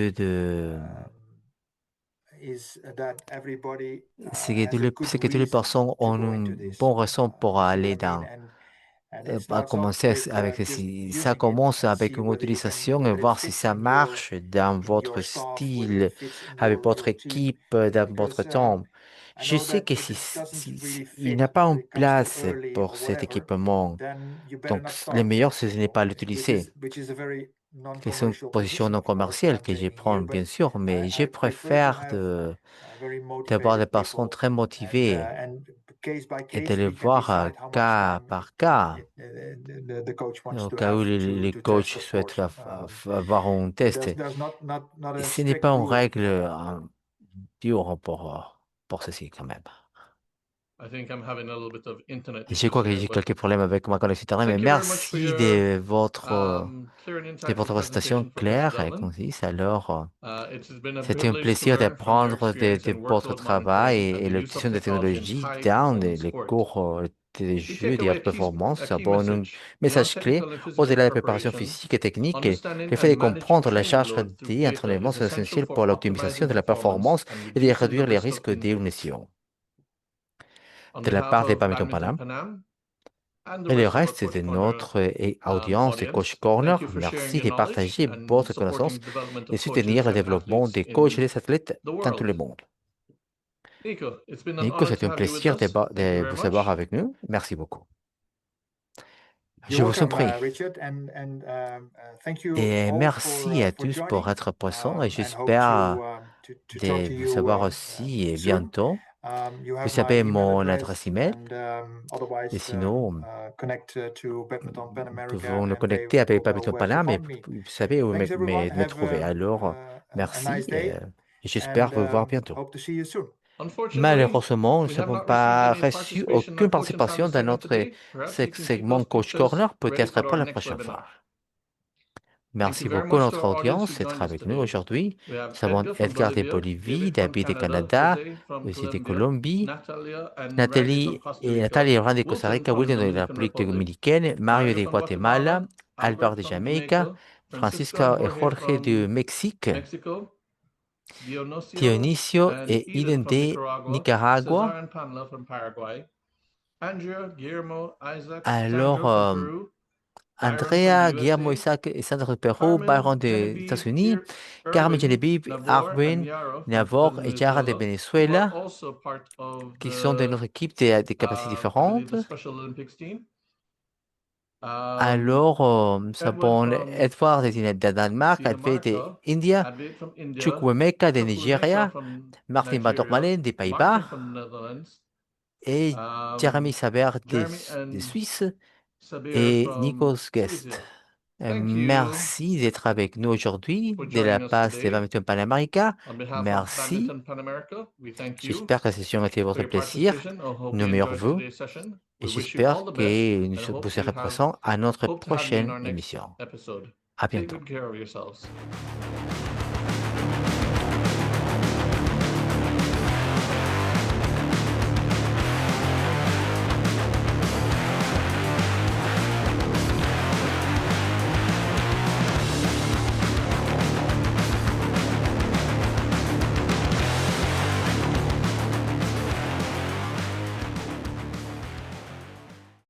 is that everybody c'est que has a good c'est que toutes les reason personnes to ont go une into this. bonne raison pour You see what aller I mean? dans, And it à starts off commencer with avec just ceci. Ça using it commence and avec see une utilisation et whether it voir si fits ça in marche dans your votre staff, whether it style, fits in avec votre your team. équipe, dans votre Because temps. I Je know sais that que if it doesn't really il fit, n'y a pas that une it comes too place early pour or cet whatever, équipement. then you better Donc, not le start, meilleur, for ce n'est example, pas l'utiliser. which is a very C'est une non-commercial position position, non of course, commerciale what I'm que je taking here, prends, but bien sûr, mais je I prefer to préfère have very d'avoir des motivated personnes people, très motivées and case by et de case, les we can voir decide how much cas time par cas, the coach wants au to cas où have les to test, coachs of souhaitent course. avoir un test. There's not Et a ce n'est strict pas une rule. règle dure pour ceci, quand même. I think I'm having a little bit of internet Et je issues crois que here, j'ai but quelques problèmes avec ma connexion Internet, mais thank you very much for merci your clear and de insightful votre présentation presentation, Professor claire et Delman. concise. Alors, It's been a c'était un privilege to plaisir learn from your d'apprendre experience de in votre workload travail monitoring and et the use of l'utilisation de technology in technologies high dans performance les sport. cours de We jeux take de haute away performance. a C'est un key bon message beyond message clé technical and physical au-delà de la préparation preparation. physique et technique. Et Understanding le and fait de managing comprendre la training charge load through des data entraînements, is c'est essential essentiel for pour l'optimisation optimizing de la performance performance and et de reducing the réduire les risk of risques des injury. lésions. On De la behalf part des of Badminton Badminton Paname Panam and the et le rest of our reste Coach de Corner notre audience de Coach audience, thank Corner, you for sharing merci your de knowledge partager and votre connaissance supporting the development et of soutenir coaches le and développement athletes des coachs et in des athlètes the dans tout le world. monde. Nico, it's been an Nico, honor c'est to un have you with plaisir us. Thank you de very vous avoir much. avec nous. Merci beaucoup. You're Je vous en welcome, prie. Richard, and thank you Et all merci à for tous pour joining, être présents et and hope j'espère to talk de to vous you savoir aussi soon. bientôt. You Vous have my savez email mon address, adresse email and et otherwise sinon, connect to Badminton Pan nous America, pouvons nous and they connecter avec will know Papillon where to Paname et find me. vous savez où Thanks, everyone. me Have trouver. Alors, a merci nice day, et j'espère and vous voir bientôt. hope to see you soon. Unfortunately, Malheureusement, nous we have n'avons not received pas any reçu participation aucune on Coach and Founder participation dans segment notre today. Perhaps you can keep segment those Coach pictures Corner, ready peut-être for pour our la next prochaine webinar. fois. Thank you Merci very beaucoup à much to notre our audience audience who d'être joined us avec nous today. aujourd'hui. We have Nous avons Edgar from Edgar de Bolivia, Bolivie, David from David de Canada, Canada, Jose from aussi de Colombia, Colombie, Natalia and Randy from Nathalie Costa et Rica, Nathalie Laurent de Costa Wilton Rica, from Wilton de la Dominican République Republic, dominicaine, Mario Mario de from Guatemala, Guatemala, Albert Albert de from Jamaïca, Jamaica, Francisco and Francisca et Jorge Jorge de from Mexique, Mexico, Dionisio Dionisio and et Eden Eden from de Nicaragua, Nicaragua. Cesar and Pamela from Paraguay, Andrea, Guillermo, Isaac, Alors, Sandro from Peru, Byron from Andrea, the Guillermo USA, Isaac et Sandro Perrault, Carmen, Byron des Genevieve, États-Unis, Carmen Erwin, Genevieve, Navor, and Arwin, Yara from Navor et Jara de Venezuela, who are Venezuela, also part of qui sont de the, notre équipe des capacités I believe, différentes. the Special Olympics team. Alors, nous Edward avons from Edward de Danemark, Advait de Dinamarca, India, Advait from India, Chukwemeka de Chukwuemeka Nigeria, from Martin Nigeria, Bandormalen des Martin Pays-Bas from the Netherlands, et Jeremy Saber Jeremy des and Suisses Sabir et from Nikos Guest. Switzerland. Thank you Merci d'être avec nous aujourd'hui for de la joining us passe des today. Badminton Panamérica. On behalf of Merci. Badminton Pan America, we thank you J'espère que la session a été for votre your plaisir, participation. I hope nos you meilleurs enjoyed vœux, today's session. et We wish you all j'espère the best que and vous hope serez you have présents à notre hope to have you in prochaine our next émission. episode. À Take bientôt. good care of yourselves.